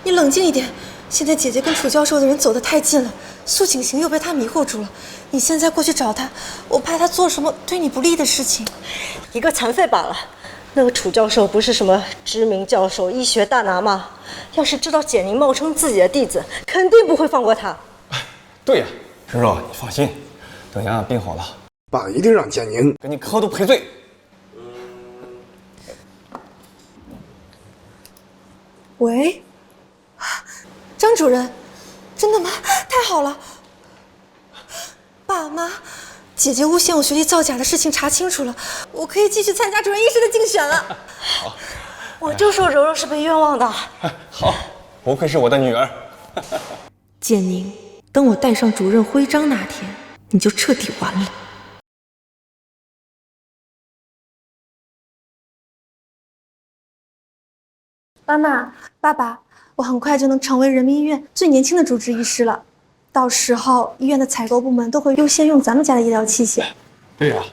你冷静一点。现在姐姐跟楚教授的人走得太近了，苏景行又被他迷惑住了。你现在过去找他，我怕他做什么对你不利的事情。一个残废罢了，那个楚教授不是什么知名教授、医学大拿吗？要是知道简宁冒充自己的弟子，肯定不会放过他。对呀，柔柔，你放心，等洋洋病好了，爸一定让简宁给你磕头赔罪。喂，张主任，真的吗？太好了！爸妈，姐姐诬陷我学弟造假的事情查清楚了，我可以继续参加主任医师的竞选了。好，我就说柔柔是被冤枉的。好，不愧是我的女儿。简宁，等我戴上主任徽章那天，你就彻底完了。妈妈，爸爸，我很快就能成为人民医院最年轻的主治医师了。到时候，医院的采购部门都会优先用咱们家的医疗器械。对呀，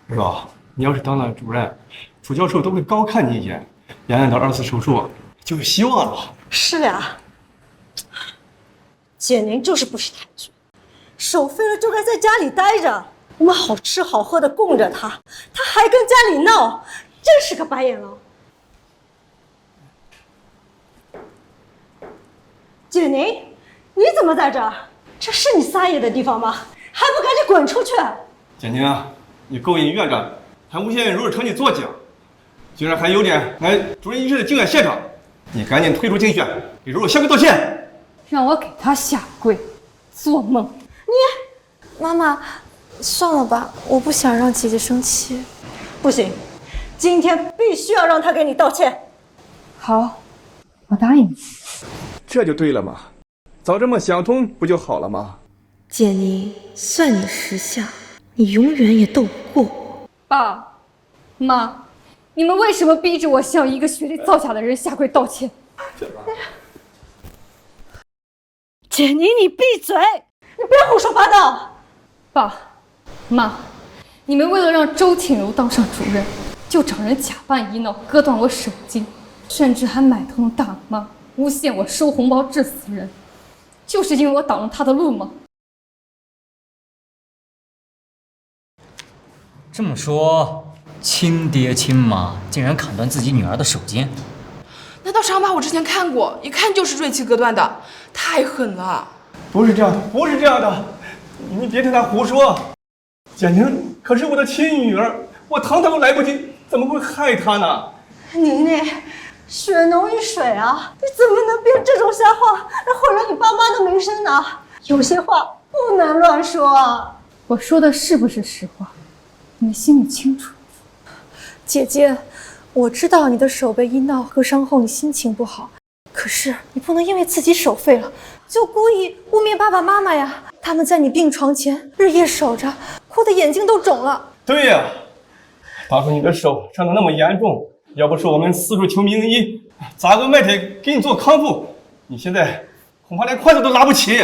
柔柔，你要是当了主任，楚教授都会高看你一眼，洋洋的2次手术就有希望了。是呀，简宁就是不识抬举，手废了就该在家里待着。我们好吃好喝的供着他，他还跟家里闹，真是个白眼狼。简宁，你怎么在这儿？这是你撒野的地方吗？还不赶紧滚出去！简宁啊，你勾引院长，还诬陷柔柔成你作假，竟然还有点来主任医师的竞选现场，你赶紧退出竞选，给柔柔下跪道歉。让我给他下跪，做梦！妈妈，算了吧，我不想让姐姐生气。不行，今天必须要让她给你道歉。好，我答应你。这就对了嘛，早这么想通不就好了吗？简宁，算你识相，你永远也斗不过我。爸妈，你们为什么逼着我向一个学历造假的人下跪道歉？简宁，你闭嘴！你不要胡说八道！爸妈，你们为了让周庆柔当上主任，就找人假扮医闹，割断我手筋，甚至还买通了大妈，诬陷我收红包致死人，就是因为我挡了他的路吗？这么说，亲爹亲妈竟然砍断自己女儿的手筋？那道伤疤我之前看过，一看就是锐器割断的，太狠了。不是这样的，不是这样的，你别听他胡说。简宁可是我的亲女儿，我堂堂来不及，怎么会害她呢？宁宁，血浓于水啊，你怎么能编这种瞎话，毁了你爸妈的名声呢？有些话不能乱说啊！我说的是不是实话？你们心里清楚。姐姐，我知道你的手被医闹割伤后你心情不好，可是你不能因为自己手废了，就故意污蔑爸爸妈妈呀！他们在你病床前日夜守着，哭得眼睛都肿了。对呀，当初你的手伤得那么严重，要不是我们四处求名医，砸个卖铁给你做康复，你现在恐怕连筷子都拿不起。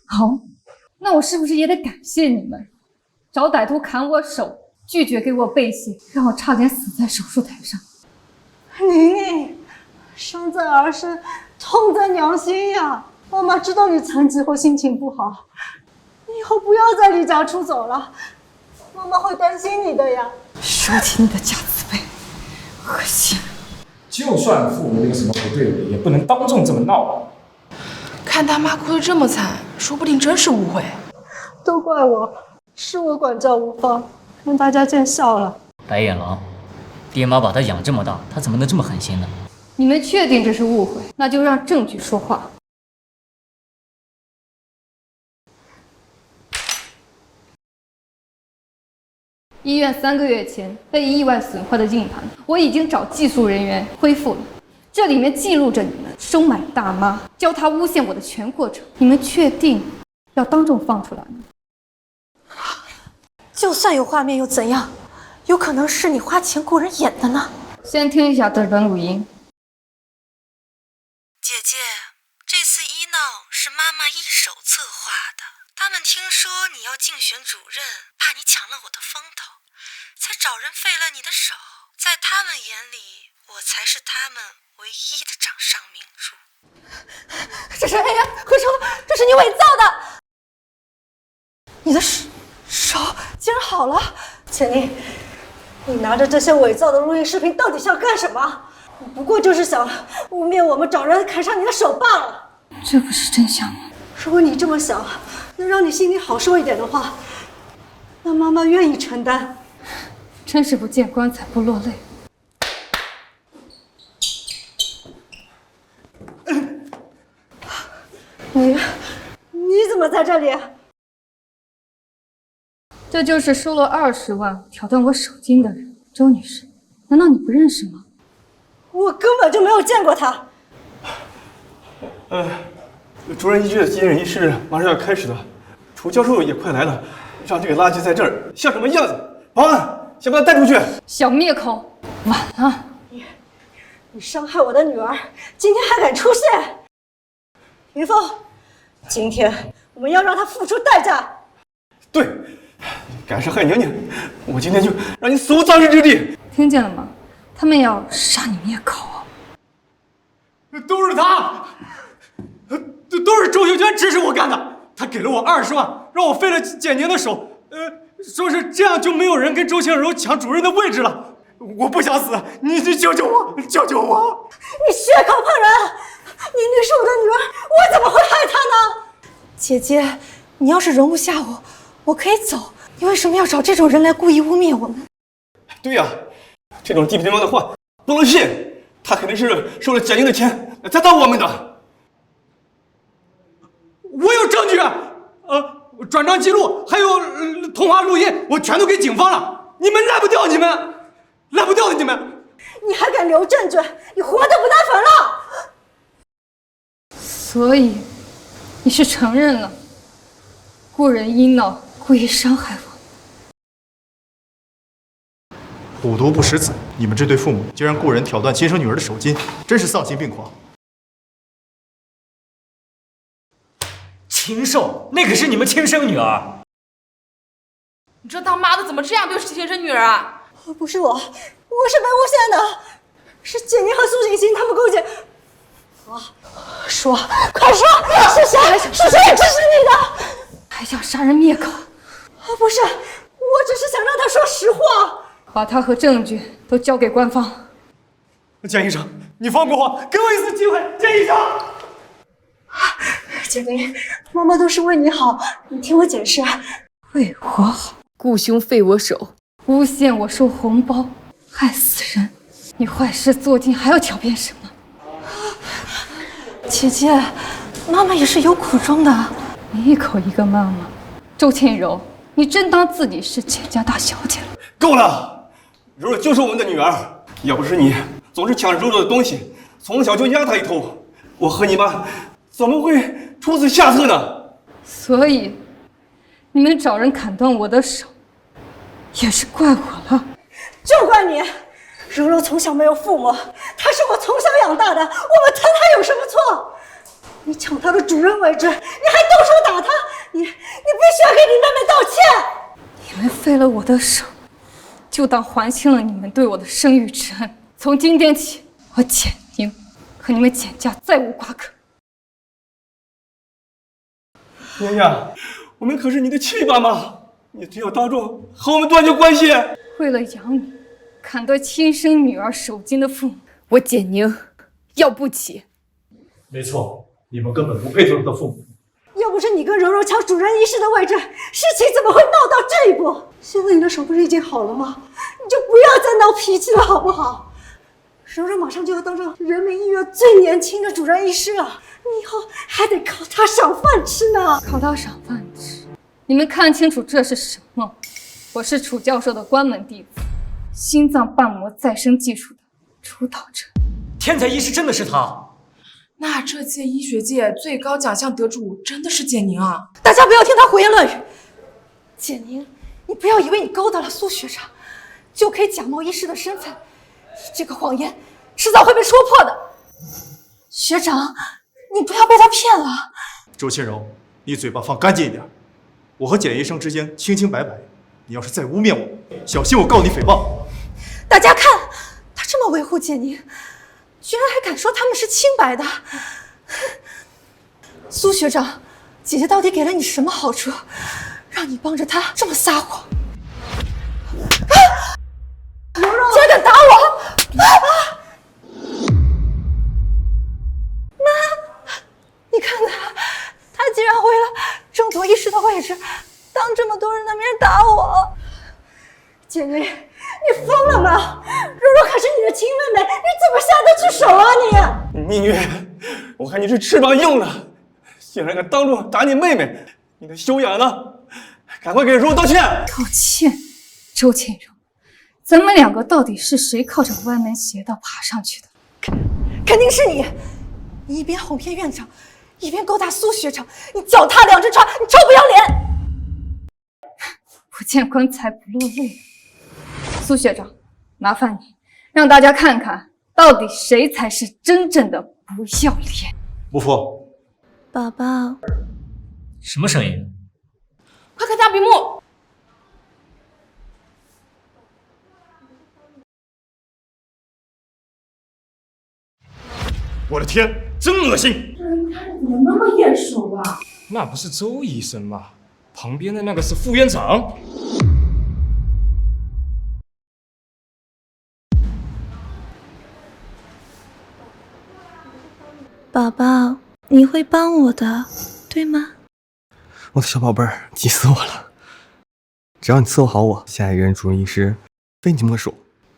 好，那我是不是也得感谢你们？找歹徒砍我手，拒绝给我背血，让我差点死在手术台上。宁宁，伤在儿身，痛在娘心呀！妈妈知道你残疾后心情不好，你以后不要再离家出走了，妈妈会担心你的呀。说起你的假慈悲，恶心！就算父母有什么不对，也不能当众这么闹啊！看大妈哭得这么惨，说不定真是误会。都怪我，是我管教无方，让大家见笑了。白眼狼，爹妈把他养这么大，他怎么能这么狠心呢？你们确定这是误会？那就让证据说话。医院3个月前被意外损坏的硬盘，我已经找技术人员恢复了。这里面记录着你们收买大妈，教她诬陷我的全过程。你们确定要当众放出来吗？就算有画面又怎样？有可能是你花钱雇人演的呢。先听一下这段录音。姐姐，这次医闹是妈妈一手策划的。他们听说你要竞选主任，怕你抢了我的风头，才找人废了你的手。在他们眼里，我才是他们唯一的掌上明珠。这是 AI 合成的，这是你伪造的。你的手竟然好了。简宁，你拿着这些伪造的录音视频到底想干什么？你不过就是想污蔑我们找人砍伤你的手罢了。这不是真相吗？如果你这么想，能让你心里好受一点的话，那妈妈愿意承担。真是不见棺材不落泪。你怎么在这里？这就是收了20万挑断我手筋的人，周女士，难道你不认识吗？我根本就没有见过他。主任医局的接任仪式马上要开始了，楚教授也快来了，让这个垃圾在这儿像什么样子？保安，先把他带出去。小灭口，晚了。你伤害我的女儿，今天还敢出现？云峰，今天我们要让他付出代价。对，敢伤害宁宁，我今天就让你死无葬身之地。听见了吗？他们要杀你灭口。都是他，都是周秀娟指使我干的。他给了我20万，让我废了简宁的手，说是这样就没有人跟周庆柔抢主任的位置了。我不想死，你救救我，救救我！你血口喷人！你是我的女儿，我怎么会害她呢？姐姐，你要是容不下我，我可以走。你为什么要找这种人来故意污蔑我们？对呀，这种地痞流氓的话不能信，他肯定是收了简宁的钱再当我们的。我有证据，转账记录还有通话录音，我全都给警方了。你们赖不掉，赖不掉的你们！你还敢留证据？你活的不耐烦了！所以，你是承认了故人医闹故意伤害我。虎毒不食子，你们这对父母竟然雇人挑断亲生女儿的手筋，真是丧心病狂。禽兽，那可是你们亲生女儿。你这当妈的怎么这样对亲生女儿啊？不是我是被诬陷的，是简宁和苏锦新他们勾结。说，快说，是谁？是谁支持你的？还想杀人灭口？不是，我只是想让他说实话。把他和证据都交给官方。简医生，你放过我，给我一次机会，简医生。简宁，妈妈都是为你好，你听我解释。为我好，雇凶废我手，诬陷我收红包，害死人。你坏事做尽，还要狡辩什么？姐姐，妈妈也是有苦衷的。你一口一个妈妈，周倩柔，你真当自己是简家大小姐了？够了，柔柔就是我们的女儿，要不是你总是抢柔柔的东西，从小就压她一头，我和你妈怎么会出此下策呢？所以，你们找人砍断我的手，也是怪我了。就怪你！柔柔从小没有父母，她是我从小养大的，我们疼她有什么错？你抢她的主人位置，你还动手打她，你必须要给你妹妹道歉！你们废了我的手，就当还清了你们对我的生育之恩。从今天起，我简宁和你们简家再无瓜葛。娘娘，我们可是你的亲妈妈，你只有当众和我们断绝关系。为了养你，砍断亲生女儿手筋的父母，我简宁要不起。没错，你们根本不配做他的父母。要不是你跟柔柔抢主人医师的位置，事情怎么会闹到这一步？现在你的手不是已经好了吗？你就不要再闹脾气了，好不好？柔柔马上就要当上人民医院最年轻的主任医师了，你以后还得靠她赏饭吃呢。靠她赏饭吃？你们看清楚这是什么？我是楚教授的关门弟子，心脏瓣膜再生技术的主导者。天才医师真的是他？那这届医学界最高奖项得主真的是简宁啊！大家不要听他胡言乱语。简宁，你不要以为你勾搭了苏学长，就可以假冒医师的身份，你这个谎言迟早会被说破的。学长，你不要被他骗了。周倩柔，你嘴巴放干净一点。我和简医生之间清清白白，你要是再污蔑我，小心我告你诽谤。大家看，他这么维护简宁，居然还敢说他们是清白的。苏学长，姐姐到底给了你什么好处，让你帮着他这么撒谎？柔柔，竟然敢打我！妈，你看他竟然为了争夺医师的位置，当这么多人的面打我。简宁，你疯了吗？柔柔可是你的亲妹妹，你怎么下得去手啊你？逆女，我看你是翅膀硬了，竟然敢当众打你妹妹，你的修养呢？赶快给柔柔道歉！道歉，周倩柔，咱们两个到底是谁靠着歪门邪道爬上去的？肯定是你！你一边哄骗院长，一边勾搭苏学长，你脚踏两只船，你臭不要脸！不见棺材不落泪。苏学长，麻烦你让大家看看，到底谁才是真正的不要脸。母父，宝宝，什么声音？快看大屏幕！我的天，真恶心！这人看着怎么那么眼熟啊？那不是周医生吗？旁边的那个是副院长。宝宝，你会帮我的，对吗？我的小宝贝儿，急死我了！只要你伺候好我，下一任主任医师非你莫属。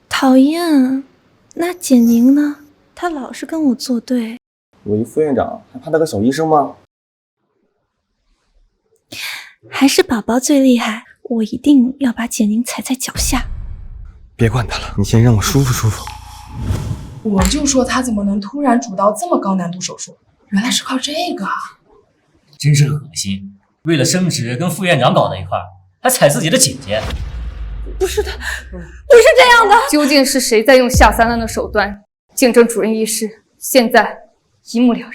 讨厌，那简宁呢？他老是跟我作对。我一副院长还怕他个小医生吗？还是宝宝最厉害，我一定要把简宁踩在脚下。别管他了，你先让我舒服舒服。我就说他怎么能突然主刀这么高难度手术，原来是靠这个啊！真是恶心，为了升职跟副院长搞在一块儿，还踩自己的姐姐。不是的，不是这样的。究竟是谁在用下三滥的手段竞争主任医师？现在一目了然。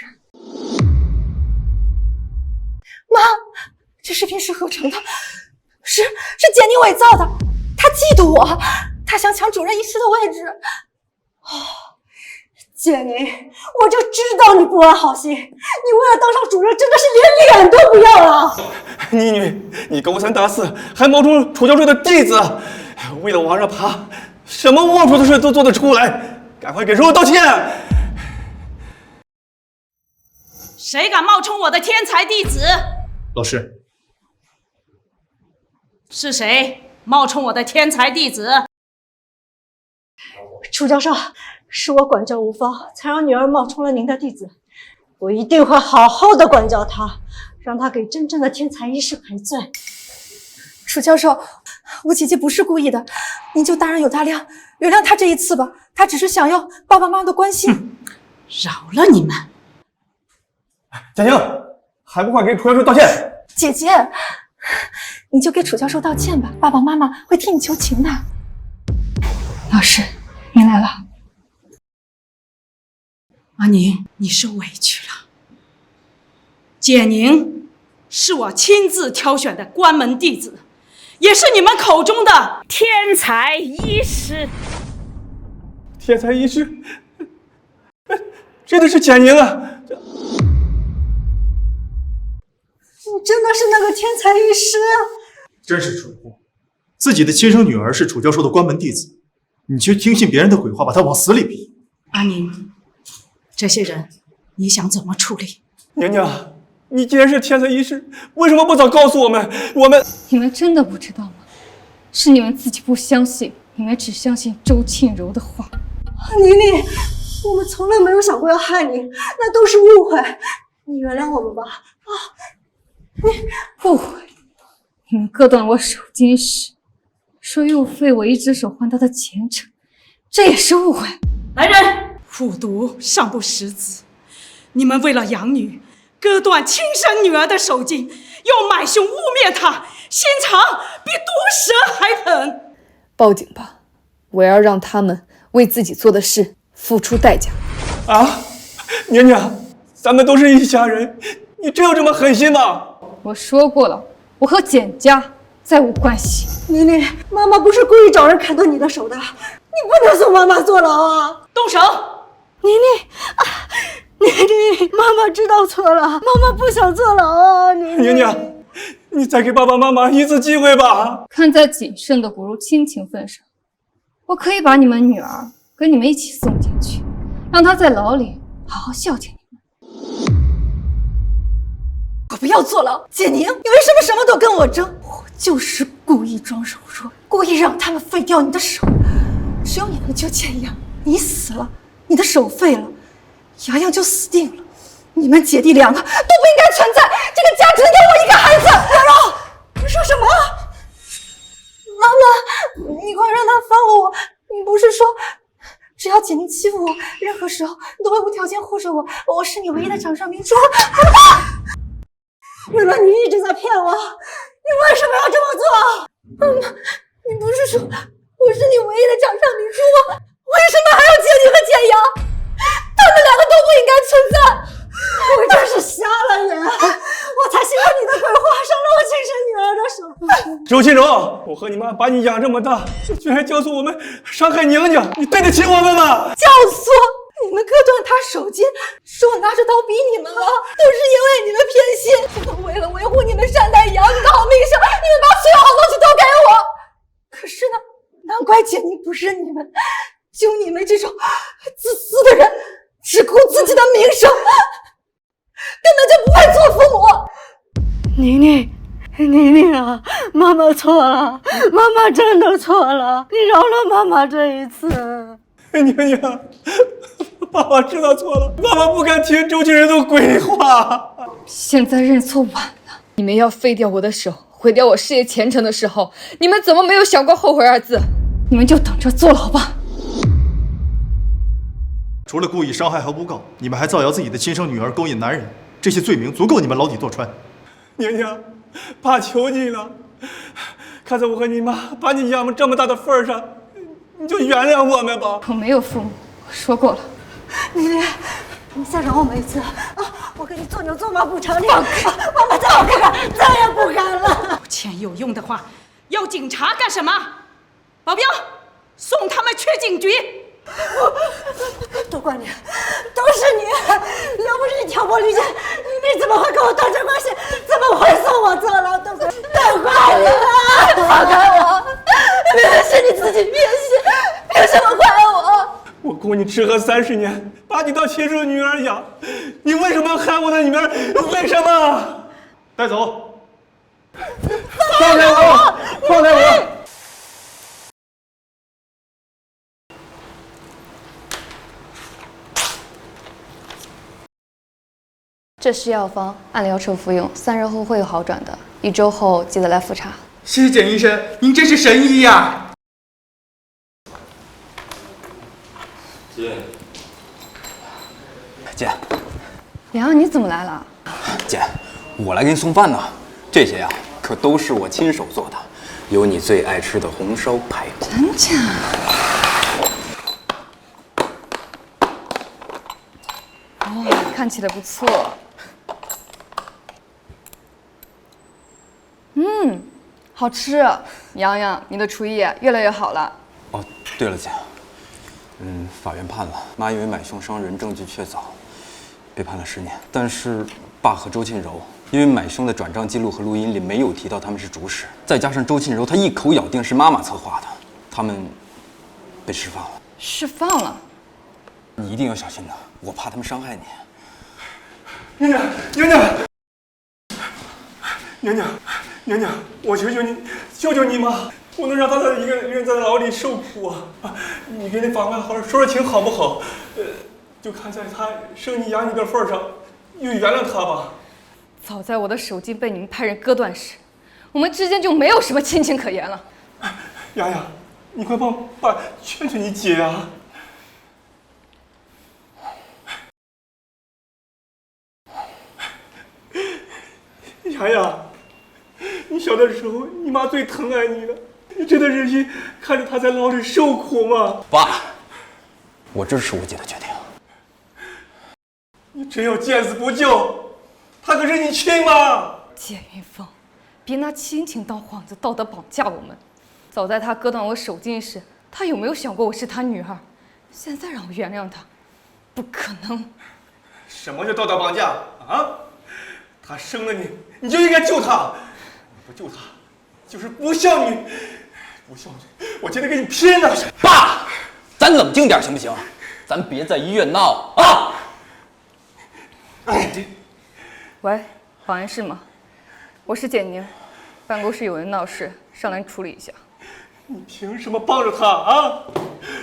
妈，这视频是合成的，是简宁伪造的。他嫉妒我，他想抢主任医师的位置。简宁，我就知道你不安好心，你为了当上主任，真的是连脸都不要了。妮女，你勾三搭四，还冒充楚教授的弟子，为了往上爬，什么龌龊的事都做得出来，赶快给柔柔道歉！谁敢冒充我的天才弟子？老师，是谁冒充我的天才弟子？楚教授，是我管教无方，才让女儿冒充了您的弟子。我一定会好好的管教她，让她给真正的天才医师赔罪。楚教授，我姐姐不是故意的，您就大人有大量，原谅她这一次吧。她只是想要爸爸妈妈的关心。饶了你们！简宁，还不快给楚教授道歉！姐姐，你就给楚教授道歉吧，爸爸妈妈会替你求情的。老师，您来了。阿宁，你受委屈了。简宁是我亲自挑选的关门弟子，也是你们口中的天才医师。天才医师，真的是简宁啊！你真的是那个天才医师？真是蠢货！自己的亲生女儿是楚教授的关门弟子，你却听信别人的鬼话，把她往死里逼。阿宁，这些人你想怎么处理？宁宁，你既然是天才医师，为什么不早告诉我们？你们真的不知道吗？是你们自己不相信，你们只相信周庆柔的话。宁宁，我们从来没有想过要害你，那都是误会，你原谅我们吧。误会？你们割断我手筋时，说又废我一只手换他的前程，这也是误会。来人，复读尚不识子，你们为了养女，割断亲生女儿的手筋，又买凶污蔑她，心肠比毒蛇还狠。报警吧，我要让他们为自己做的事付出代价。啊，宁宁，咱们都是一家人，你真有这么狠心吗？我说过了，我和简家再无关系。宁宁，妈妈不是故意找人砍断你的手的，你不能送妈妈坐牢啊！动手！宁宁，宁宁，妈妈知道错了，妈妈不想坐牢啊！宁宁，你再给爸爸妈妈一次机会吧。看在谨慎的不辱亲情份上，我可以把你们女儿跟你们一起送进去，让她在牢里好好孝敬你们。我不要坐牢，简宁，你为什么什么都跟我争？我就是故意装手弱，故意让他们废掉你的手。只有你能救建阳，你死了，你的手废了，洋洋就死定了。你们姐弟两个都不应该存在，这个家只能有我一个孩子。柔柔，你说什么？妈妈，你快让他放了我！你不是说只要简宁欺负我，任何时候你都会无条件护着我，我是你唯一的掌上明珠。原来你一直在骗我，你为什么要这么做？妈妈，你不是说我是你唯一的掌上明珠吗？为什么还要简宁和简阳？他们两个都不应该存在。我真是瞎了眼，我才信了你的鬼话，伤了我亲生女儿的手。周庆柔，我和你妈把你养这么大，居然教唆我们伤害宁宁，你对得起我们吗？教唆？你们割断他手筋，说我拿着刀逼你们了，都是因为你们偏心。为了维护你们善待养女的好名声，你们把所有好东西都给我。可是呢，难怪简宁不认你们，就你们这种自私的人，只顾自己的名声，根本就不配做父母。宁宁啊，妈妈错了，妈妈真的错了，你饶了妈妈这一次。宁宁，爸爸知道错了，爸爸不敢听周庆仁的鬼话。现在认错晚了，你们要废掉我的手，毁掉我事业前程的时候，你们怎么没有想过后悔二字？你们就等着坐牢吧。除了故意伤害和诬告，你们还造谣自己的亲生女儿勾引男人，这些罪名足够你们牢底坐穿。宁宁，爸求你了，看在我和你妈把你养这么大的份上，你就原谅我们吧。我没有父母，我说过了。宁宁，你再饶我们一次啊！我跟你做牛做马不成？放开！妈妈再我看看，再也不敢了。有钱有用的话，要警察干什么？保镖，送他们去警局。都怪你，都是你！要不是你挑拨离间，你怎么会跟我断绝关系？怎么会送我坐牢？都怪你了！放开我！明明是你自己变心，凭什么怪我？我供你吃喝30年，把你当亲生女儿养，你为什么要害我的女儿？为什么？带走！放开我！放开我！这是药方，按疗程服用，3日后会有好转的。1周后记得来复查。谢谢简医生，您真是神医呀！姐，梁，你怎么来了？姐，我来给你送饭呢。这些呀，可都是我亲手做的，有你最爱吃的红烧排骨。真假？哦，看起来不错。好吃。洋洋，你的厨艺越来越好了。哦，对了，姐，法院判了，妈因为买凶伤人证据确凿，被判了10年。但是爸和周庆柔因为买凶的转账记录和录音里没有提到他们是主使，再加上周庆柔她一口咬定是妈妈策划的，他们被释放了。释放了？你一定要小心呐，我怕他们伤害你。娘娘，娘娘，娘娘，娘娘，我求求你，救救你妈！不能让她一个人在牢里受苦啊！你跟那法官好好说说情好不好？就看在她生你养你的份上，就原谅她吧。早在我的手筋被你们派人割断时，我们之间就没有什么亲情可言了。洋洋，你快帮爸劝劝你姐啊！洋洋，你小的时候，你妈最疼爱你了，你真的忍心看着她在牢里受苦吗？爸，我支持我姐的决定。你真要见死不救，她可是你亲妈。简云峰，别拿亲情当幌子，道德绑架我们。早在她割断我手筋时，她有没有想过我是她女儿？现在让我原谅她，不可能。什么叫道德绑架啊？她生了你，你就应该救她。你不救她，就是不孝女。不孝女，我今天跟你拼了！爸，咱冷静点行不行？咱别在医院闹啊！喂，保安室吗？我是简宁，办公室有人闹事，上来处理一下。你凭什么帮着他啊？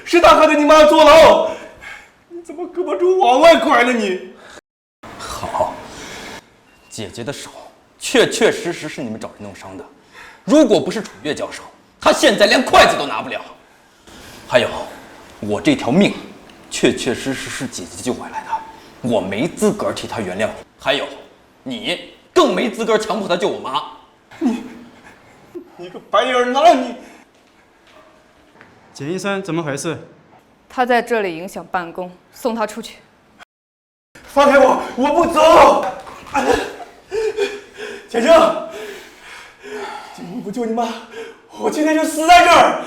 是他害得你妈坐牢，你怎么胳膊肘往外拐了你？好，姐姐的手确确实实是你们找人弄伤的。如果不是楚月教授，她现在连筷子都拿不了。还有，我这条命确确实实是姐姐救回来的，我没资格替她原谅你。还有，你更没资格强迫她救我妈。你个白眼狼！你。简医生，怎么回事？他在这里影响办公，送他出去。放开我，我不走！简晴，你不救你妈，我今天就死在这儿！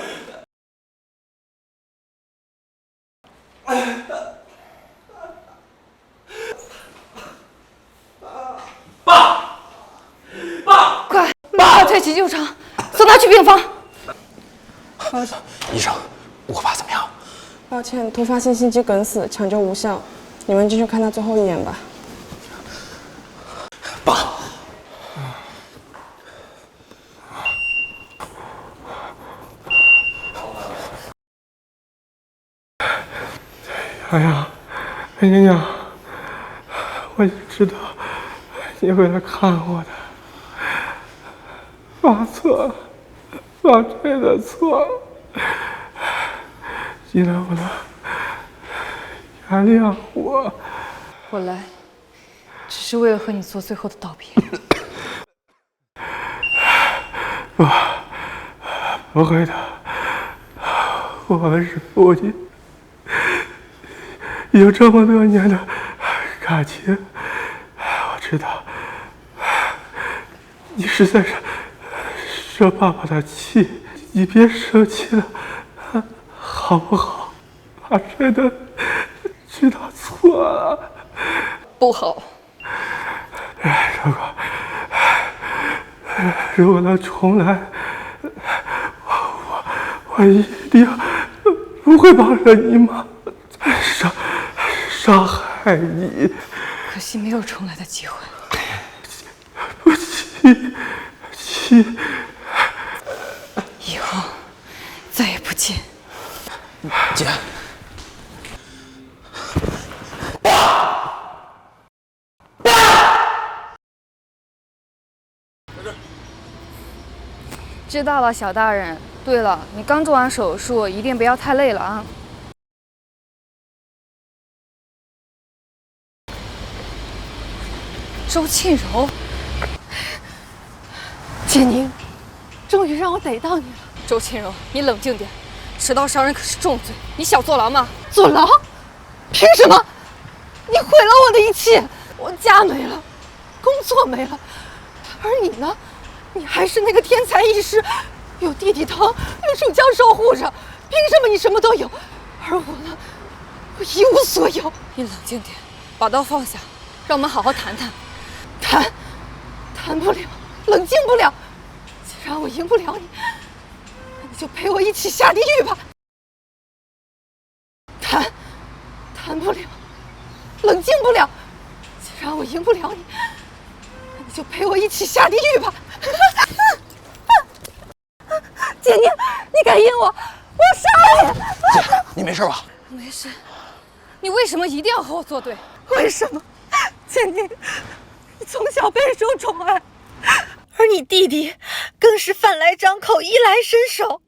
爸，快，把他推去救伤，送他去病房。医生，我爸怎么样？抱歉，突发性心肌梗死，抢救无效。你们进去看他最后一眼吧。爸。洋洋，娘娘，我就知道你会来看我的。爸错了，爸真的错了。既然我来，原谅我。我来，只是为了和你做最后的道别。不会的，我们是父亲，有这么多年的感情，我知道你是在生爸爸的气，你别生气了，好不好？爸真的知道错了。不好。如果能重来，我一定不会帮着你妈伤害你。可惜没有重来的机会。不气，以后再也不见。姐。知道了，小大人。对了，你刚做完手术，一定不要太累了啊。周庆柔，简宁，终于让我逮到你了。周庆柔，你冷静点，持刀伤人可是重罪，你想坐牢吗？坐牢？凭什么？你毁了我的一切，我家没了，工作没了，而你呢？你还是那个天才医师，有弟弟疼，有楚教授护着，凭什么你什么都有，而我呢？我一无所有。你冷静点，把刀放下，让我们好好谈谈。谈不了，冷静不了。既然我赢不了你，那你就陪我一起下地狱吧。谈不了，冷静不了。既然我赢不了你，那你就陪我一起下地狱吧。简宁，你敢阴我，我杀了你！姐，你没事吧？没事。你为什么一定要和我作对？为什么？简宁，你从小备受宠爱，而你弟弟更是饭来张口，衣来伸手。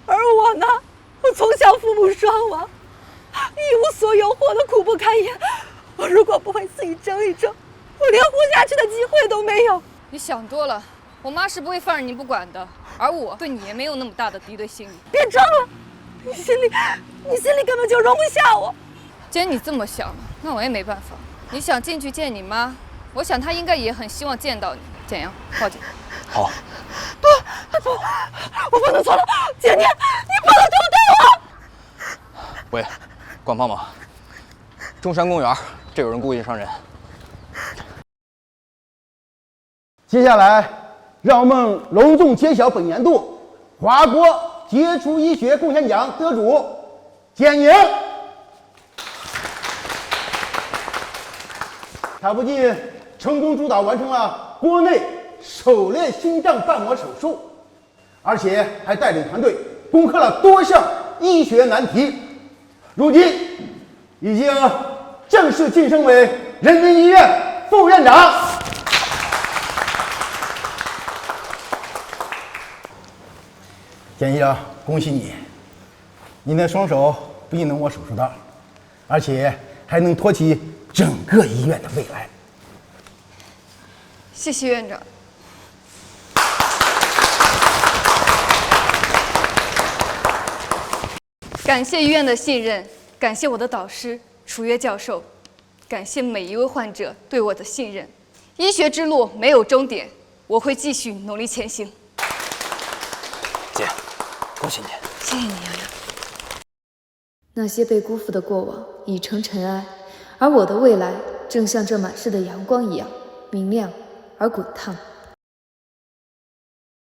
而我呢，我从小父母双亡，一无所有，活得苦不堪言。我如果不为自己争一争，我连活下去的机会都没有。你想多了，我妈是不会放任你不管的，而我对你也没有那么大的敌对心理。别装了，你心里根本就容不下我。既然你这么想，那我也没办法。你想进去见你妈，我想她应该也很希望见到你。简阳，报警。好。不，我不能做了，简宁，你不能这么对我。喂，管帮忙！中山公园这有人故意伤人。接下来，让我们隆重揭晓本年度华国杰出医学贡献奖得主简宁。他不仅成功主导完成了国内首例心脏瓣膜手术，而且还带领团队攻克了多项医学难题，如今已经正式晋升为人民医院副院长。简医生，恭喜你！你的双手不仅能握手术刀，而且还能托起整个医院的未来。谢谢院长。感谢医院的信任，感谢我的导师楚越教授，感谢每一位患者对我的信任。医学之路没有终点，我会继续努力前行。姐，恭喜你！谢谢你，洋洋。那些被辜负的过往已成尘埃，而我的未来正像这满是的阳光一样明亮而滚烫。